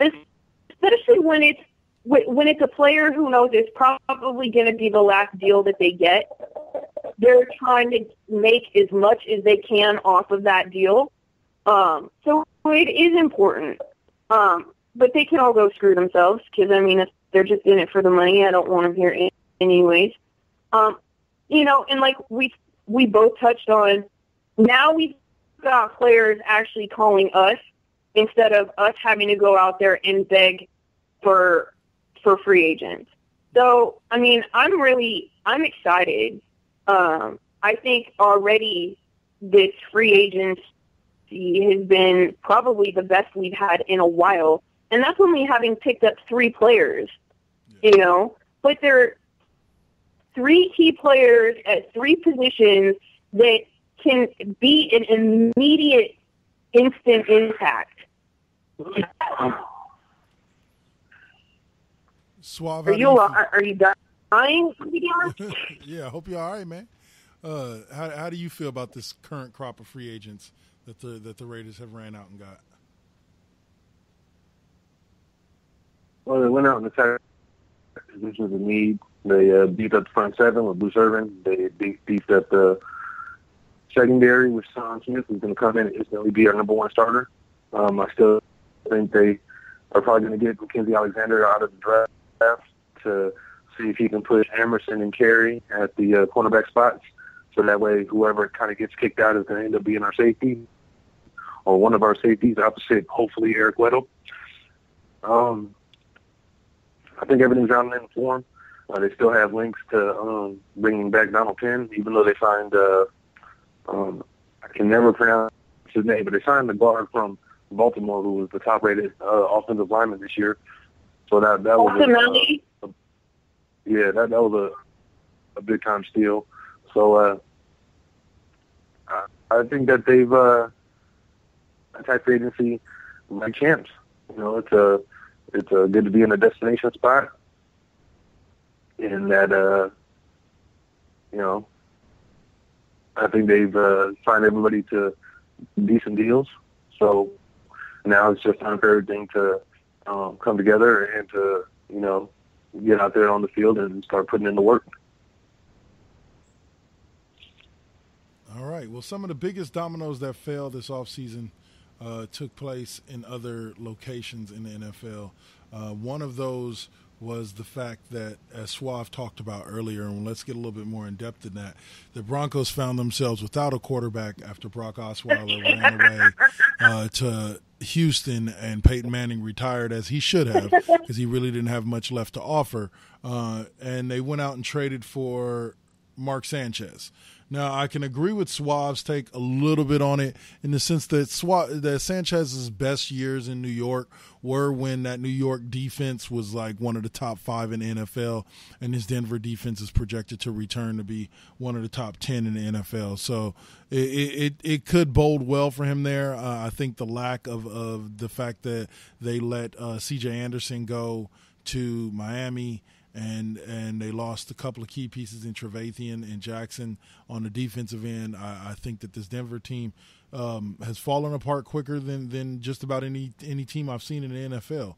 especially when it's a player who knows it's probably going to be the last deal that they get. They're trying to make as much as they can off of that deal. So it is important. But they can all go screw themselves because, if they're just in it for the money, I don't want them here anyways. And like we both touched on, now we've got players actually calling us instead of us having to go out there and beg for free agents. So, I'm excited. I think already this free agency has been probably the best we've had in a while. And that's only having picked up 3 players, but there are 3 key players at 3 positions that can be an immediate, instant impact. Suave, are you dying? Yeah, I hope you're all right, man. How do you feel about this current crop of free agents that the Raiders have ran out and got? Well, they went out in the second positions of need. They beefed up the front 7 with Bruce Irvin. They beefed up the secondary with Sean Smith, who's going to come in and instantly be our number 1 starter. I still think they are probably going to get Mackenzie Alexander out of the draft to see if he can push Emerson and Carey at the cornerback spots. So that way, whoever kind of gets kicked out is going to end up being our safety or one of our safeties opposite, hopefully, Eric Weddle. I think everything's rounding in form. They still have links to bringing back Donald Penn, even though they signed, I can never pronounce his name, but they signed the guard from Baltimore, who was the top-rated offensive lineman this year. So that was that was a big-time steal. So I think that they've attacked free agency like champs. It's good to be in a destination spot, and that I think they've signed everybody to decent deals. So now it's just time for everything to come together and to get out there on the field and start putting in the work. All right. Well, some of the biggest dominoes that fell this offseason took place in other locations in the NFL. One of those was the fact that, as Suave talked about earlier, and let's get a little bit more in depth in that, the Broncos found themselves without a quarterback after Brock Osweiler ran away to Houston, and Peyton Manning retired, as he should have, because he really didn't have much left to offer. And they went out and traded for Mark Sanchez. Now, I can agree with Suave's take a little bit on it in the sense that Sanchez's best years in New York were when that New York defense was like one of the top 5 in the NFL, and his Denver defense is projected to return to be one of the top 10 in the NFL. So it could bode well for him there. I think the lack of the fact that they let C.J. Anderson go to Miami, and they lost a couple of key pieces in Trevathan and Jackson on the defensive end. I think that this Denver team has fallen apart quicker than just about any team I've seen in the NFL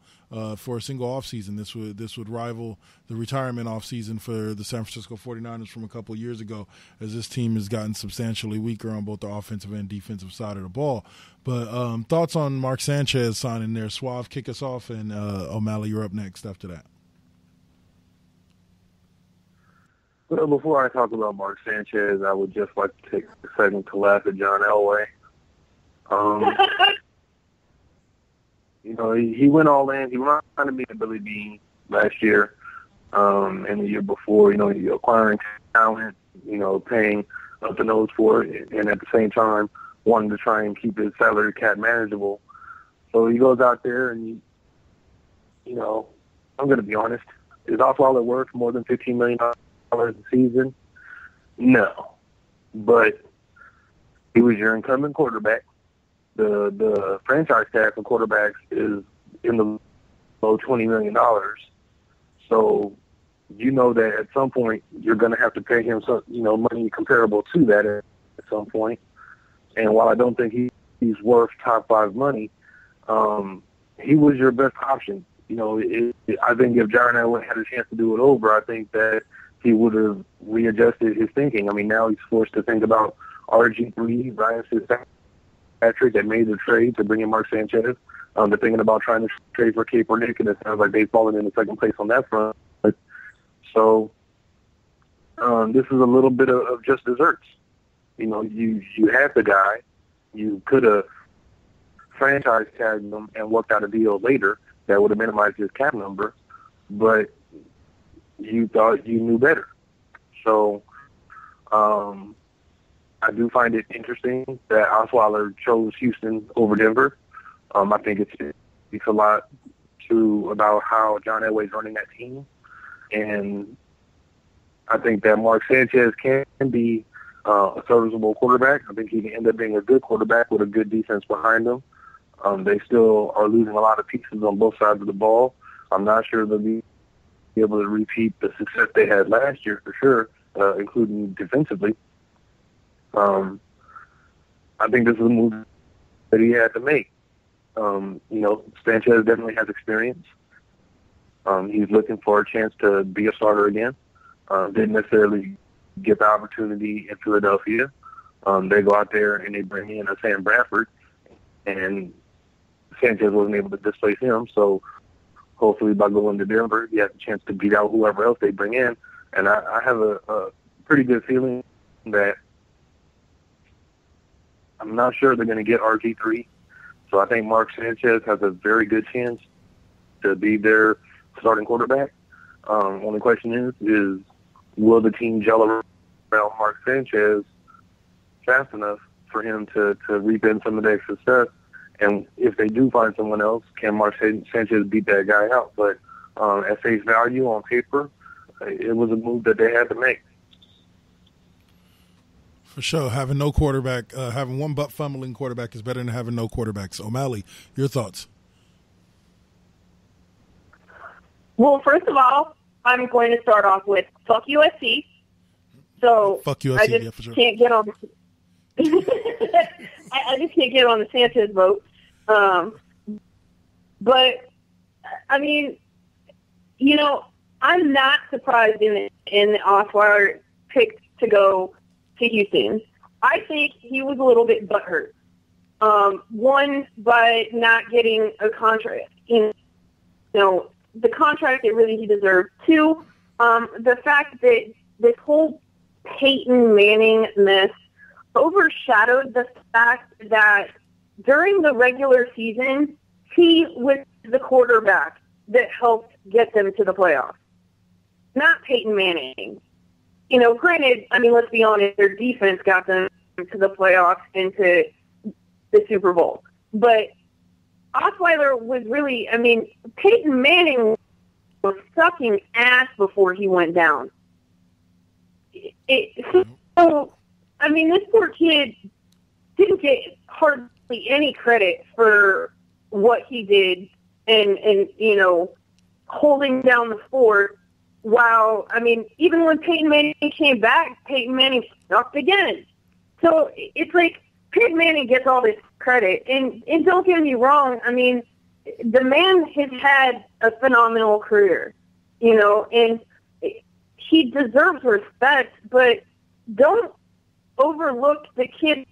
for a single offseason. This would rival the retirement offseason for the San Francisco 49ers from a couple of years ago, as this team has gotten substantially weaker on both the offensive and defensive side of the ball. But thoughts on Mark Sanchez signing there? Suave, kick us off, and OMalley, you're up next after that. Well, before I talk about Mark Sanchez, I would just like to take a second to laugh at John Elway. He went all in. He reminded me of Billy Beane last year, and the year before. You're acquiring talent, paying up the nose for it, and at the same time wanting to try and keep his salary cap manageable. So he goes out there and, I'm going to be honest, is Osweiler worth more than $15 million a season? No. But he was your incumbent quarterback. The franchise tag for quarterbacks is in the low $20 million. So you know that at some point you're going to have to pay him some, money comparable to that at some point. And while I don't think he's worth top 5 money, he was your best option. I think if John Elway had a chance to do it over, I think that he would have readjusted his thinking. I mean, now he's forced to think about RG3, Ryan Fitzpatrick that made the trade to bring in Mark Sanchez. They're thinking about trying to trade for Kaepernick, and it sounds like they've fallen into second place on that front. So this is a little bit of just desserts. You had the guy. You could have franchise tagged him and worked out a deal later that would have minimized his cap number, but you thought you knew better. So I do find it interesting that Osweiler chose Houston over Denver. I think it speaks a lot about how John Elway's running that team. And I think that Mark Sanchez can be a serviceable quarterback. I think he can end up being a good quarterback with a good defense behind him. They still are losing a lot of pieces on both sides of the ball. I'm not sure they'll be able to repeat the success they had last year for sure, including defensively. I think this is a move that he had to make. Sanchez definitely has experience. He's looking for a chance to be a starter again. Didn't necessarily get the opportunity in Philadelphia. They go out there and they bring in a Sam Bradford, and Sanchez wasn't able to displace him. So hopefully by going to Denver, he has a chance to beat out whoever else they bring in. And I have a pretty good feeling that I'm not sure they're going to get RG3. So I think Mark Sanchez has a very good chance to be their starting quarterback. Only question is will the team gel around Mark Sanchez fast enough for him to reap in some of their success? And if they do find someone else, can Mark Sanchez beat that guy out? But at face value on paper, it was a move that they had to make. For sure, having no quarterback, having one butt fumbling quarterback is better than having no quarterbacks. OMalley, your thoughts? Well, first of all, I'm going to start off with fuck USC. So fuck USC, I just yeah, for sure. can't get on. I just can't get on the Sanchez vote. But I mean, I'm not surprised in the Osweiler pick to go to Houston. I think he was a little bit butthurt. One, by not getting a contract. The contract that really he deserved. Two, the fact that this whole Peyton Manning mess overshadowed the fact that during the regular season, he was the quarterback that helped get them to the playoffs. Not Peyton Manning. Granted, let's be honest, their defense got them to the playoffs and to the Super Bowl. But Osweiler was really, Peyton Manning was sucking ass before he went down. This poor kid didn't get hardly any credit for what he did and holding down the fort. While, even when Peyton Manning came back, Peyton Manning sucked again. So it's like Peyton Manning gets all this credit. And don't get me wrong, the man has had a phenomenal career, and he deserves respect, but don't overlook the kid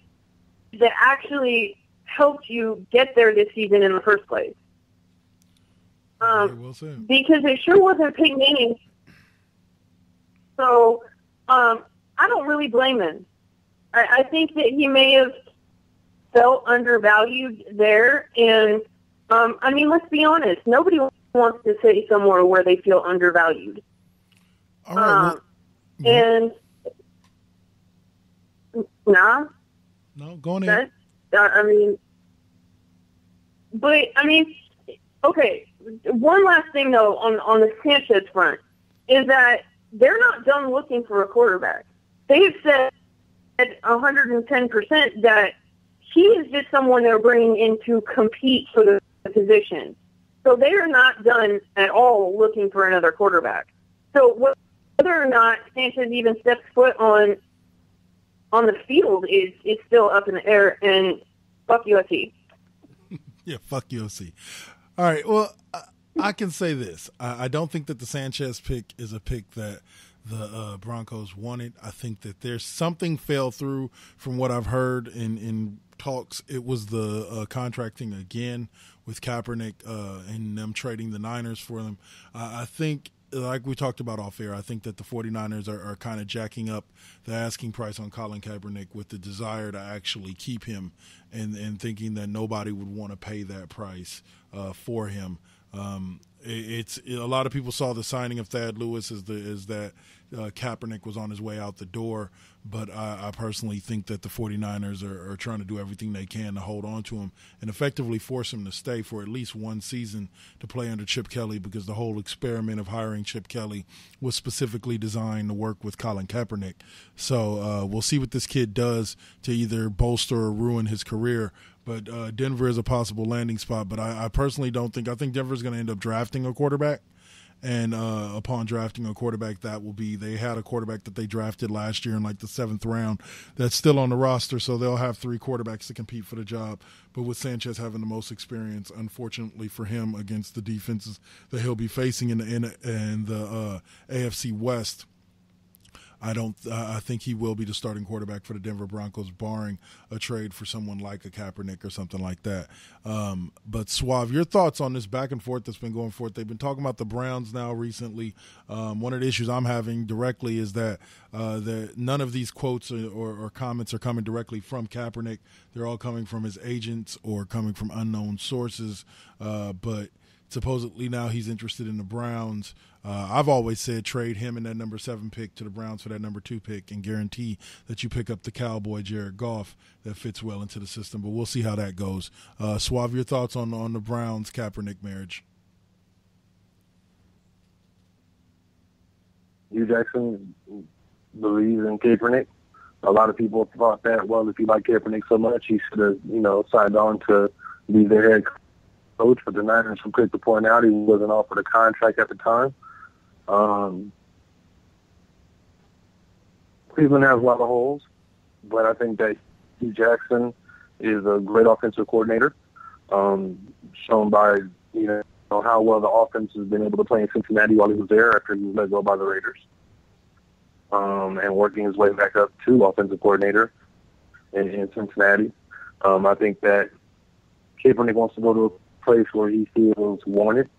that actually helped you get there this season in the first place. Because it sure wasn't Peyton Manning. So I don't really blame him. I think that he may have felt undervalued there. And, let's be honest. Nobody wants to stay somewhere where they feel undervalued. All right. And nah. No, go on ahead. Okay. One last thing though on the Sanchez front is that they're not done looking for a quarterback. They've said 110% that he is just someone they're bringing in to compete for the position. So they are not done at all looking for another quarterback. So whether or not Sanchez even steps foot on the field is still up in the air, and fuck USC. Yeah, fuck USC. All right, well, I can say this. I don't think that the Sanchez pick is a pick that the Broncos wanted. I think that there's something fell through from what I've heard in talks. It was the contracting again with Kaepernick and them trading the Niners for them. I think, like we talked about off air, I think that the 49ers are kind of jacking up the asking price on Colin Kaepernick with the desire to actually keep him and thinking that nobody would want to pay that price for him. A lot of people saw the signing of Thad Lewis as that Kaepernick was on his way out the door, but I personally think that the 49ers are trying to do everything they can to hold on to him and effectively force him to stay for at least one season to play under Chip Kelly, because the whole experiment of hiring Chip Kelly was specifically designed to work with Colin Kaepernick. So we'll see what this kid does to either bolster or ruin his career. But Denver is a possible landing spot. But I personally don't think – I think Denver's going to end up drafting a quarterback. And upon drafting a quarterback, that will be – they had a quarterback that they drafted last year in like the 7th round that's still on the roster. So they'll have 3 quarterbacks to compete for the job. But with Sanchez having the most experience, unfortunately for him, against the defenses that he'll be facing in the AFC West – I think he will be the starting quarterback for the Denver Broncos, barring a trade for someone like a Kaepernick or something like that. But Suave, your thoughts on this back and forth that's been going forth? They've been talking about the Browns now recently. One of the issues I'm having directly is that none of these quotes or comments are coming directly from Kaepernick. They're all coming from his agents or coming from unknown sources. But supposedly now he's interested in the Browns. I've always said trade him and that number 7 pick to the Browns for that number 2 pick and guarantee that you pick up the Cowboy Jared Goff that fits well into the system. But we'll see how that goes. Suave, your thoughts on the Browns Kaepernick marriage? Hugh Jackson believes in Kaepernick. A lot of people thought that, well, if you like Kaepernick so much, he should have, signed on to be their head coach. But the Niners were quick to point out he wasn't offered a contract at the time. Cleveland has a lot of holes, but I think that Hugh Jackson is a great offensive coordinator, shown by, how well the offense has been able to play in Cincinnati while he was there after he was let go by the Raiders, and working his way back up to offensive coordinator in Cincinnati. I think that Kaepernick wants to go to a place where he feels wanted.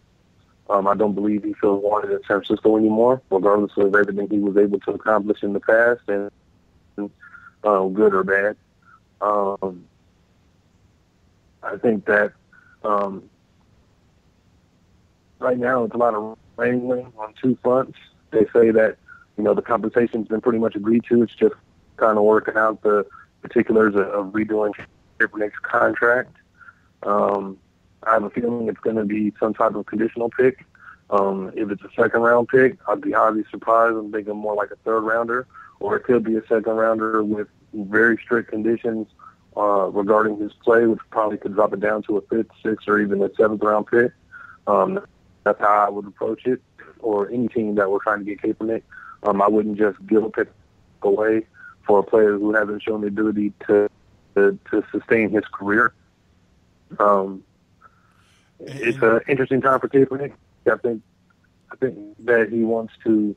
I don't believe he feels wanted in San Francisco anymore, regardless of everything he was able to accomplish in the past, and good or bad. I think that right now it's a lot of wrangling on 2 fronts. They say that, the compensation's been pretty much agreed to. It's just kind of working out the particulars of redoing Kaepernick's contract. I have a feeling it's going to be some type of conditional pick. If it's a 2nd-round pick, I'd be highly surprised. I'm thinking more like a 3rd-rounder, or it could be a 2nd-rounder with very strict conditions regarding his play, which probably could drop it down to a 5th, 6th, or even a 7th-round pick. That's how I would approach it, or any team that were trying to get Kaepernick. I wouldn't just give a pick away for a player who hasn't shown the ability to sustain his career. It's an interesting time for Kaepernick. I think that he wants to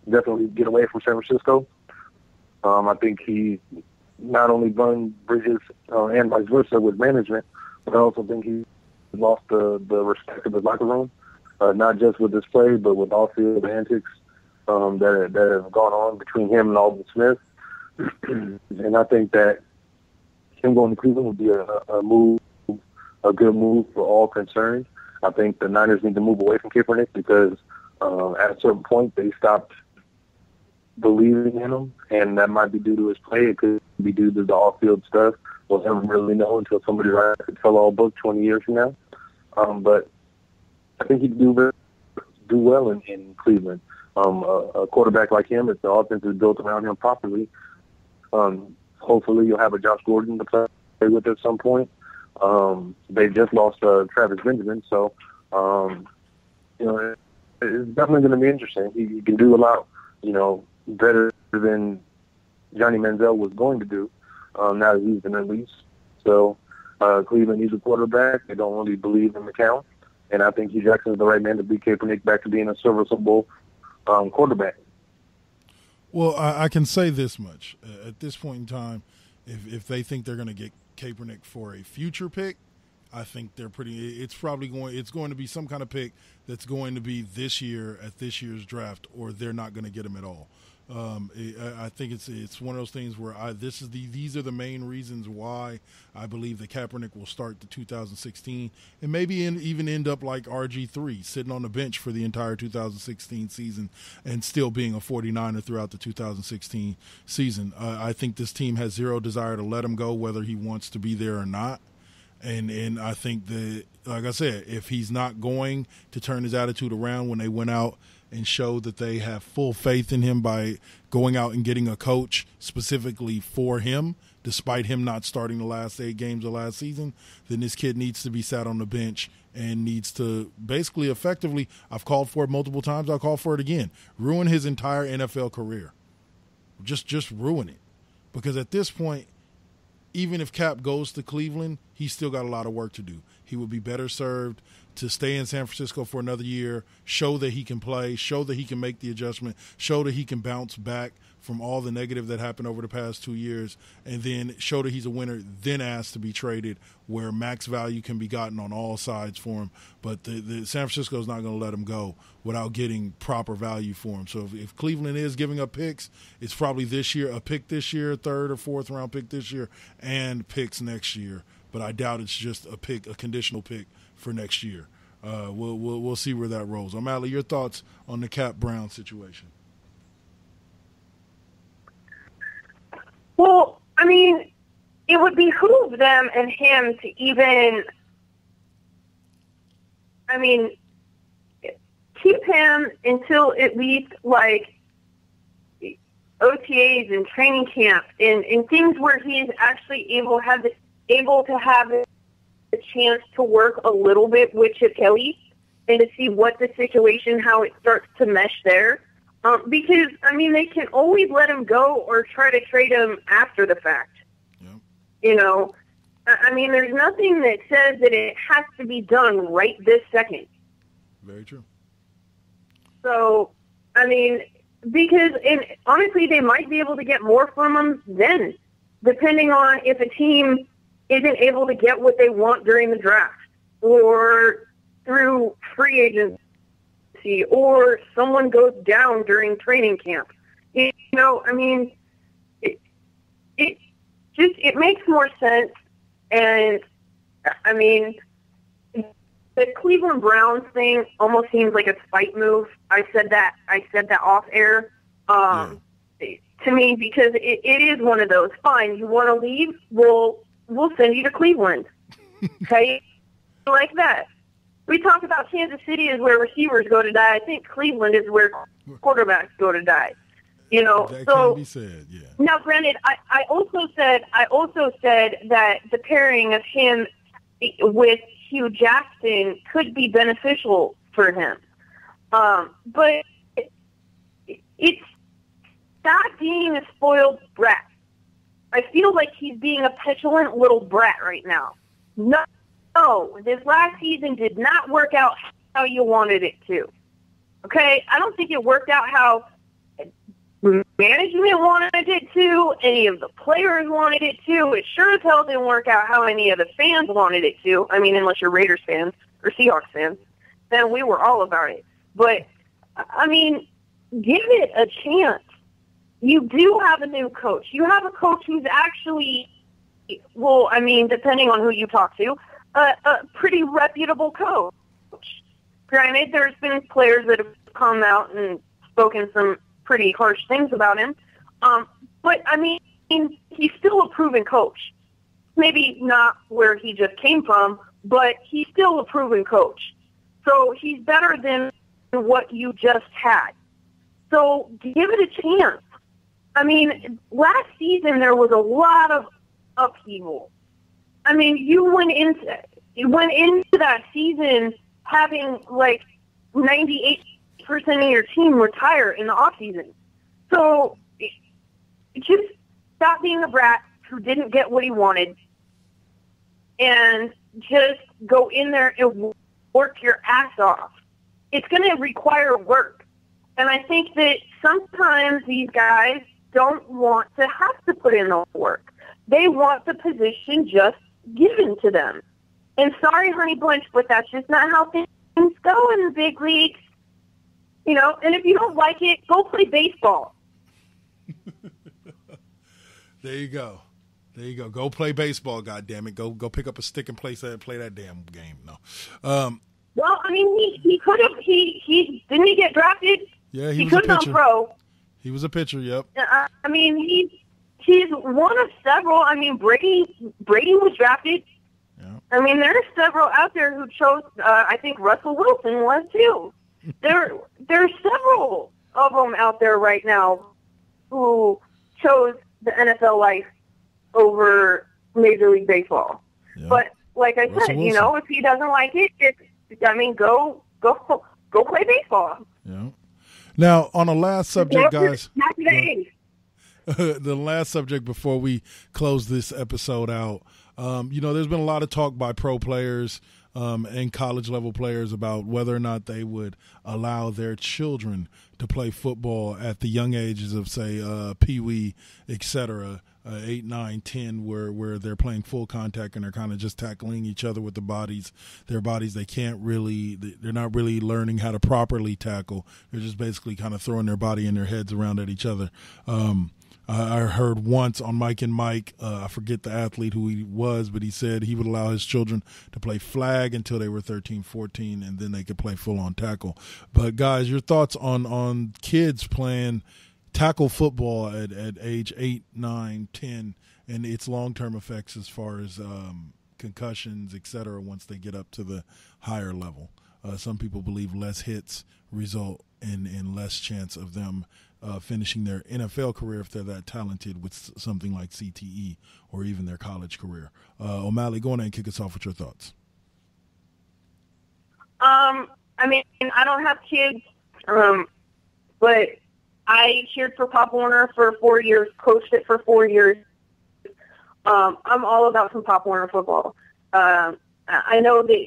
definitely get away from San Francisco. I think he not only burned bridges and vice versa with management, but I also think he lost the respect of his locker room, not just with his play, but with off-field antics that have gone on between him and Alden Smith. And I think that him going to Cleveland would be a good move for all concerned. I think the Niners need to move away from Kaepernick because at a certain point they stopped believing in him, and that might be due to his play. It could be due to the off-field stuff. We'll never really know until somebody writes a tell-all book 20 years from now. But I think he can do well in Cleveland. A quarterback like him, if the offense is built around him properly, hopefully you'll have a Josh Gordon to play with at some point. They just lost Travis Benjamin, so it's definitely going to be interesting. He can do a lot, better than Johnny Manziel was going to do now that he's been released. So Cleveland needs a quarterback. They don't really believe in McCown, and I think Hugh Jackson is the right man to beat Kaepernick back to being a serviceable quarterback. Well, I can say this much. At this point in time, if they think they're going to get Kaepernick for a future pick, I think they're it's going to be some kind of pick that's going to be this year at this year's draft, or they're not going to get him at all. I think it's one of those things where these are the main reasons why I believe that Kaepernick will start the 2016 and maybe even end up like RG3, sitting on the bench for the entire 2016 season and still being a 49er throughout the 2016 season. I think this team has zero desire to let him go, whether he wants to be there or not. And I think that, like I said, if he's not going to turn his attitude around when they went out and showed that they have full faith in him by going out and getting a coach specifically for him, despite him not starting the last 8 games of last season, then this kid needs to be sat on the bench and needs to basically effectively, I've called for it multiple times, I'll call for it again, ruin his entire NFL career. Just ruin it. Because at this point, even if Cap goes to Cleveland, he's still got a lot of work to do. He would be better served to stay in San Francisco for another year, show that he can play, show that he can make the adjustment, show that he can bounce back from all the negative that happened over the past 2 years, and then show that he's a winner, then ask to be traded where max value can be gotten on all sides for him. But the San Francisco is not going to let him go without getting proper value for him. So if Cleveland is giving up picks, it's probably this year, a pick this year, 3rd or 4th round pick this year, and picks next year. But I doubt it's just a conditional pick for next year. We'll see where that rolls. OMalley, your thoughts on the Cap Brown situation? Well, I mean, it would behoove them and him to even, keep him until at least like OTAs and training camp and things where he's actually able to have a chance to work a little bit with Chip Kelly and to see what the situation, how it starts to mesh there. Because, they can always let him go or try to trade him after the fact. Yep. There's nothing that says that it has to be done right this second. Very true. So, because honestly, they might be able to get more from him then, depending on if a team isn't able to get what they want during the draft or through free agency or someone goes down during training camp. It makes more sense. And, the Cleveland Browns thing almost seems like a spite move. I said that off air. To me, because it is one of those. Fine, you want to leave? We'll send you to Cleveland. Okay? Like that. We talk about Kansas City is where receivers go to die. I think Cleveland is where quarterbacks go to die. That can be said, yeah. Now, granted, I also said that the pairing of him with Hugh Jackson could be beneficial for him. But it's not being a spoiled brat. I feel like he's being a petulant little brat right now. No, this last season did not work out how you wanted it to. Okay? I don't think it worked out how management wanted it to, any of the players wanted it to. It sure as hell didn't work out how any of the fans wanted it to. Unless you're Raiders fans or Seahawks fans, then we were all about it. But, give it a chance. You do have a new coach. You have a coach who's actually, depending on who you talk to, a pretty reputable coach. granted, there's been players that have come out and spoken some pretty harsh things about him. But, I mean, he's still a proven coach. Maybe not where he just came from, but he's still a proven coach. So he's better than what you just had. So give it a chance. I mean, last season there was a lot of upheaval. I mean, you went into that season having like 98% of your team retire in the offseason. So just stop being a brat who didn't get what he wanted and just go in there and work your ass off. It's going to require work. And I think that sometimes these guys don't want to have to put in the work. They want the position just given to them. And sorry, Honey Bunch, but that's just not how things go in the big leagues. You know, and if you don't like it, go play baseball. There you go. There you go. Go play baseball, goddammit. Go pick up a stick and play that damn game. No. Well, I mean, he could have. He didn't he get drafted? Yeah, he was a pitcher. Pro. He was a pitcher. Yep. I mean, he's one of several. I mean, Brady was drafted. Yeah. I mean, there are several out there who chose. I think Russell Wilson was too. There are several of them out there right now who chose the NFL life over Major League Baseball. Yeah. But like I said, you know, if he doesn't like it, go play baseball. Yeah. Now, on the last subject, guys. The last subject before we close this episode out, you know, there's been a lot of talk by pro players and college level players about whether or not they would allow their children to play football at the young ages of, say, peewee, et cetera, 8, 9, 10, where they're playing full contact and they're kind of just tackling each other with their bodies. They're not really learning how to properly tackle. They're just basically kind of throwing their body and their heads around at each other. I heard once on Mike and Mike, I forget the athlete who he was, but he said he would allow his children to play flag until they were 13, 14, and then they could play full-on tackle. But, guys, your thoughts on kids playing tackle football at age 8, 9, 10, and its long-term effects as far as concussions, et cetera, once they get up to the higher level. Some people believe less hits result in less chance of them finishing their NFL career if they're that talented with something like CTE or even their college career. OMalley, go on and kick us off with your thoughts. I mean, I don't have kids, but I cheered for Pop Warner for 4 years, coached it for 4 years. I'm all about some Pop Warner football. I know that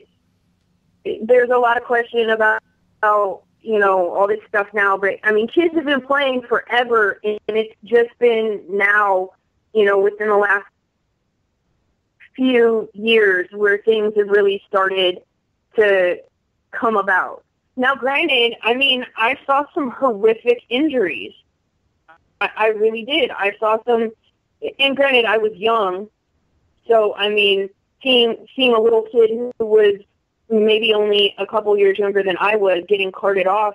there's a lot of question about how, you know, all this stuff now, but I mean, kids have been playing forever, and it's just been now, you know, within the last few years where things have really started to come about. Now, granted, I mean, I saw some horrific injuries. I really did. I saw some, and granted, I was young, so I mean, seeing a little kid who was maybe only a couple years younger than I was getting carted off,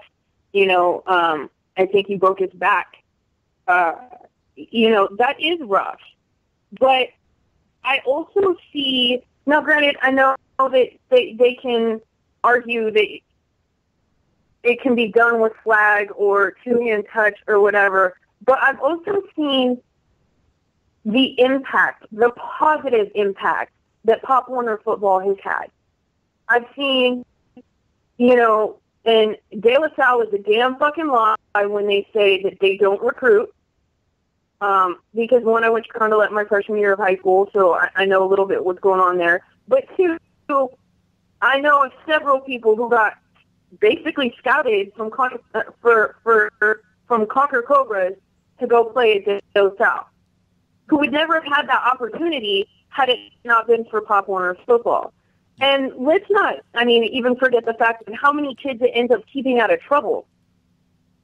you know, I think he broke his back. You know, that is rough. But I also see, now granted, I know that they can argue that it can be done with flag or two-hand touch or whatever, but I've also seen the impact, the positive impact that Pop Warner football has had. I've seen, you know, and De La Salle is a damn fucking lie when they say that they don't recruit. Because one, I went to Condolet my freshman year of high school, so I know a little bit what's going on there. But two, I know of several people who got basically scouted from Conquer Cobras to go play at De La Salle, who would never have had that opportunity had it not been for Pop Warner football. And let's not, I mean, even forget the fact of how many kids it ends up keeping out of trouble,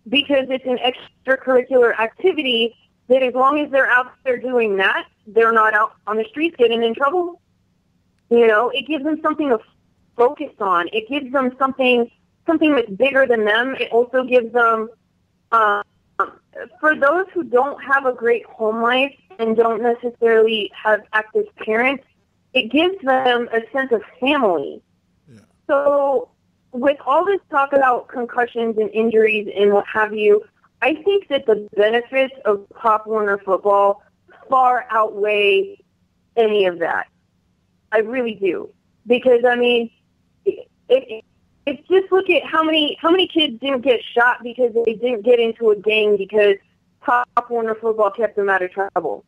because it's an extracurricular activity that as long as they're out there doing that, they're not out on the streets getting in trouble. You know, it gives them something to focus on. It gives them something something that's bigger than them. It also gives them, for those who don't have a great home life and don't necessarily have active parents, it gives them a sense of family. Yeah. So with all this talk about concussions and injuries and what have you, I think that the benefits of Pop Warner football far outweigh any of that. I really do. Because, I mean, it's just look at how many kids didn't get shot because they didn't get into a gang because Pop Warner football kept them out of trouble.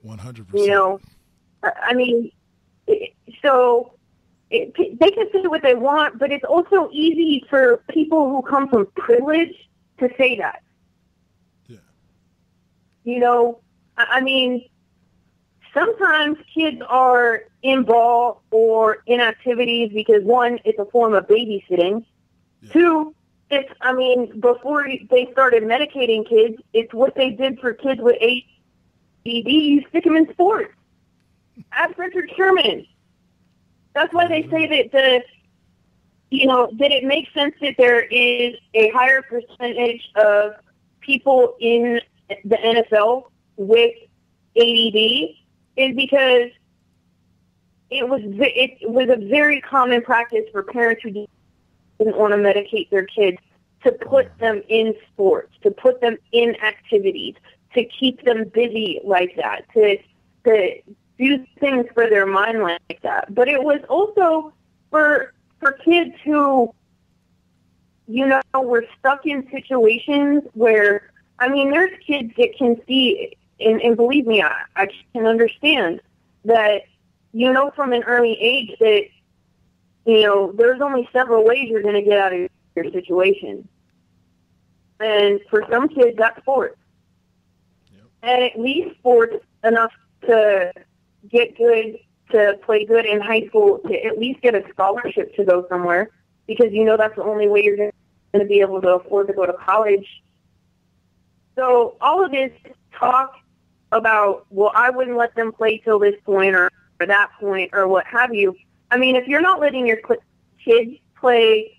100%. You know, I mean, so they can say what they want, but it's also easy for people who come from privilege to say that. Yeah. You know, I mean, sometimes kids are in ball or in activities because, one, it's a form of babysitting. Yeah. Two, it's, I mean, before they started medicating kids, it's what they did for kids with ADD. You stick them in sports. Ask Richard Sherman. That's why they say that that it makes sense that there is a higher percentage of people in the NFL with ADD is because it was a very common practice for parents who didn't want to medicate their kids to put them in sports, to put them in activities, to keep them busy like that, to do things for their mind like that. But it was also for kids who, were stuck in situations where, I mean, there's kids that can see, and believe me, I can understand that, from an early age that, there's only several ways you're going to get out of your situation. And for some kids, that's sports. Yep. And at least sports enough to get good, to play good in high school, to at least get a scholarship to go somewhere, because that's the only way you're going to be able to afford to go to college. So all of this talk about, well, I wouldn't let them play till this point or that point or what have you. I mean, if you're not letting your kids play,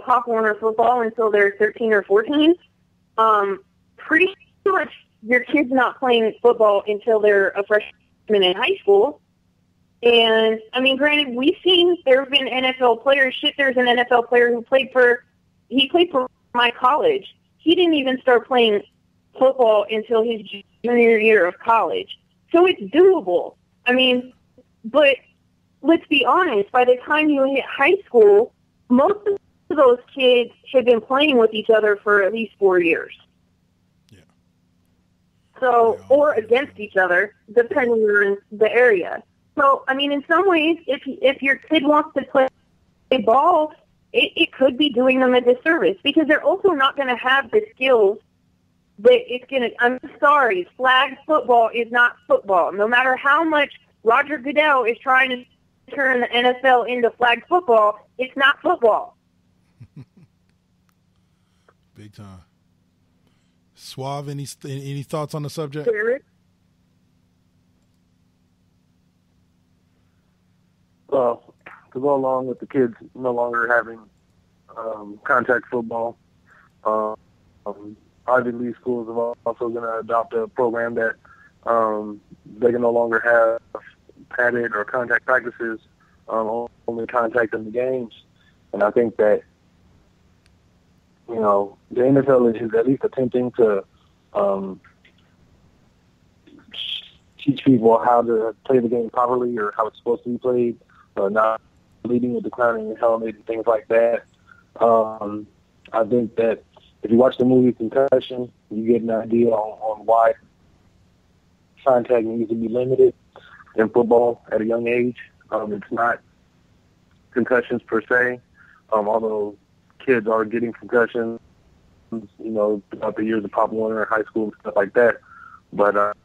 Pop Warner football until they're 13 or 14, pretty much your kid's not playing football until they're a freshman in high school. And, I mean, granted, we've seen there have been NFL players. There's an NFL player who played for my college. He didn't even start playing football until his junior year of college. So it's doable. I mean, but let's be honest, by the time you hit high school, most of those kids have been playing with each other for at least 4 years. Yeah. So, or against each other, depending on the area. So, I mean, in some ways, if your kid wants to play ball, it could be doing them a disservice because they're also not going to have the skills that it's going to, I'm sorry, flag football is not football. No matter how much Roger Goodell is trying to turn the NFL into flag football, it's not football. Big time. Suave, any thoughts on the subject? Well, to go along with the kids no longer having contact football, Ivy League schools are also going to adopt a program that they can no longer have padded or contact practices, only contact in the games. And I think that, the NFL is at least attempting to teach people how to play the game properly or how it's supposed to be played, not leading with declining your helmet and things like that. I think that if you watch the movie Concussion, you get an idea on why contact needs to be limited in football at a young age. It's not concussions per se, although kids are getting concussions, throughout the years of Pop Warner, high school, and stuff like that. But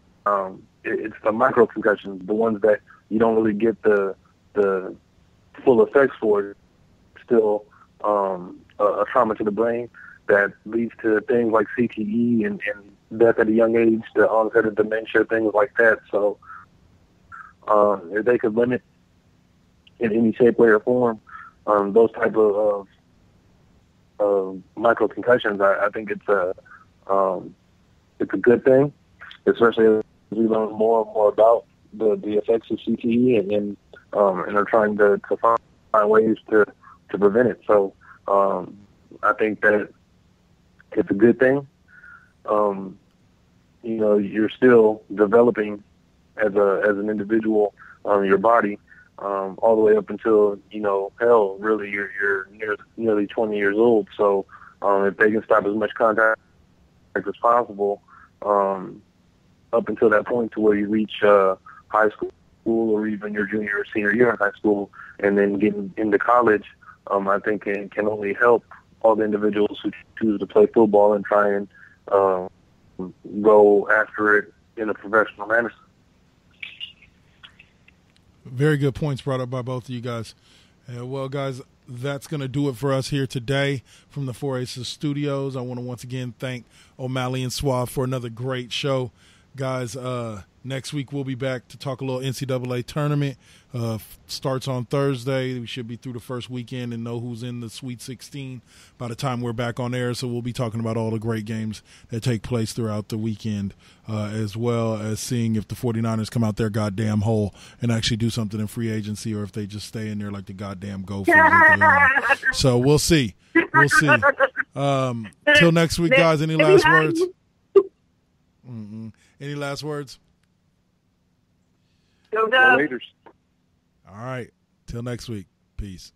it's the micro concussions, the ones that you don't really get the full effects for. Still a trauma to the brain that leads to things like CTE and death at a young age, the onset of dementia, things like that. So if they could limit in any shape, way, or form those type of micro concussions, I think it's a good thing, especially as we learn more and more about the effects of CTE and are trying to find ways to prevent it. So I think that it's a good thing. You're still developing as an individual, your body, all the way up until, really you're nearly 20 years old. So if they can stop as much contact as possible up until that point to where you reach high school or even your junior or senior year in high school, and then getting into college, I think it can only help all the individuals who choose to play football and try and go after it in a professional manner. Very good points brought up by both of you guys. Well, guys, that's going to do it for us here today from the 4 Aces Studios. I want to once again thank OMalley and Suave for another great show. Guys, next week we'll be back to talk a little NCAA tournament. Starts on Thursday. We should be through the first weekend and know who's in the Sweet 16 by the time we're back on air. So we'll be talking about all the great games that take place throughout the weekend, as well as seeing if the 49ers come out their goddamn hole and actually do something in free agency, or if they just stay in there like the goddamn Gophers. So we'll see. We'll see. Till next week, guys. Any last words? Any last words? Go Dubs. Raiders. All right. Till next week. Peace.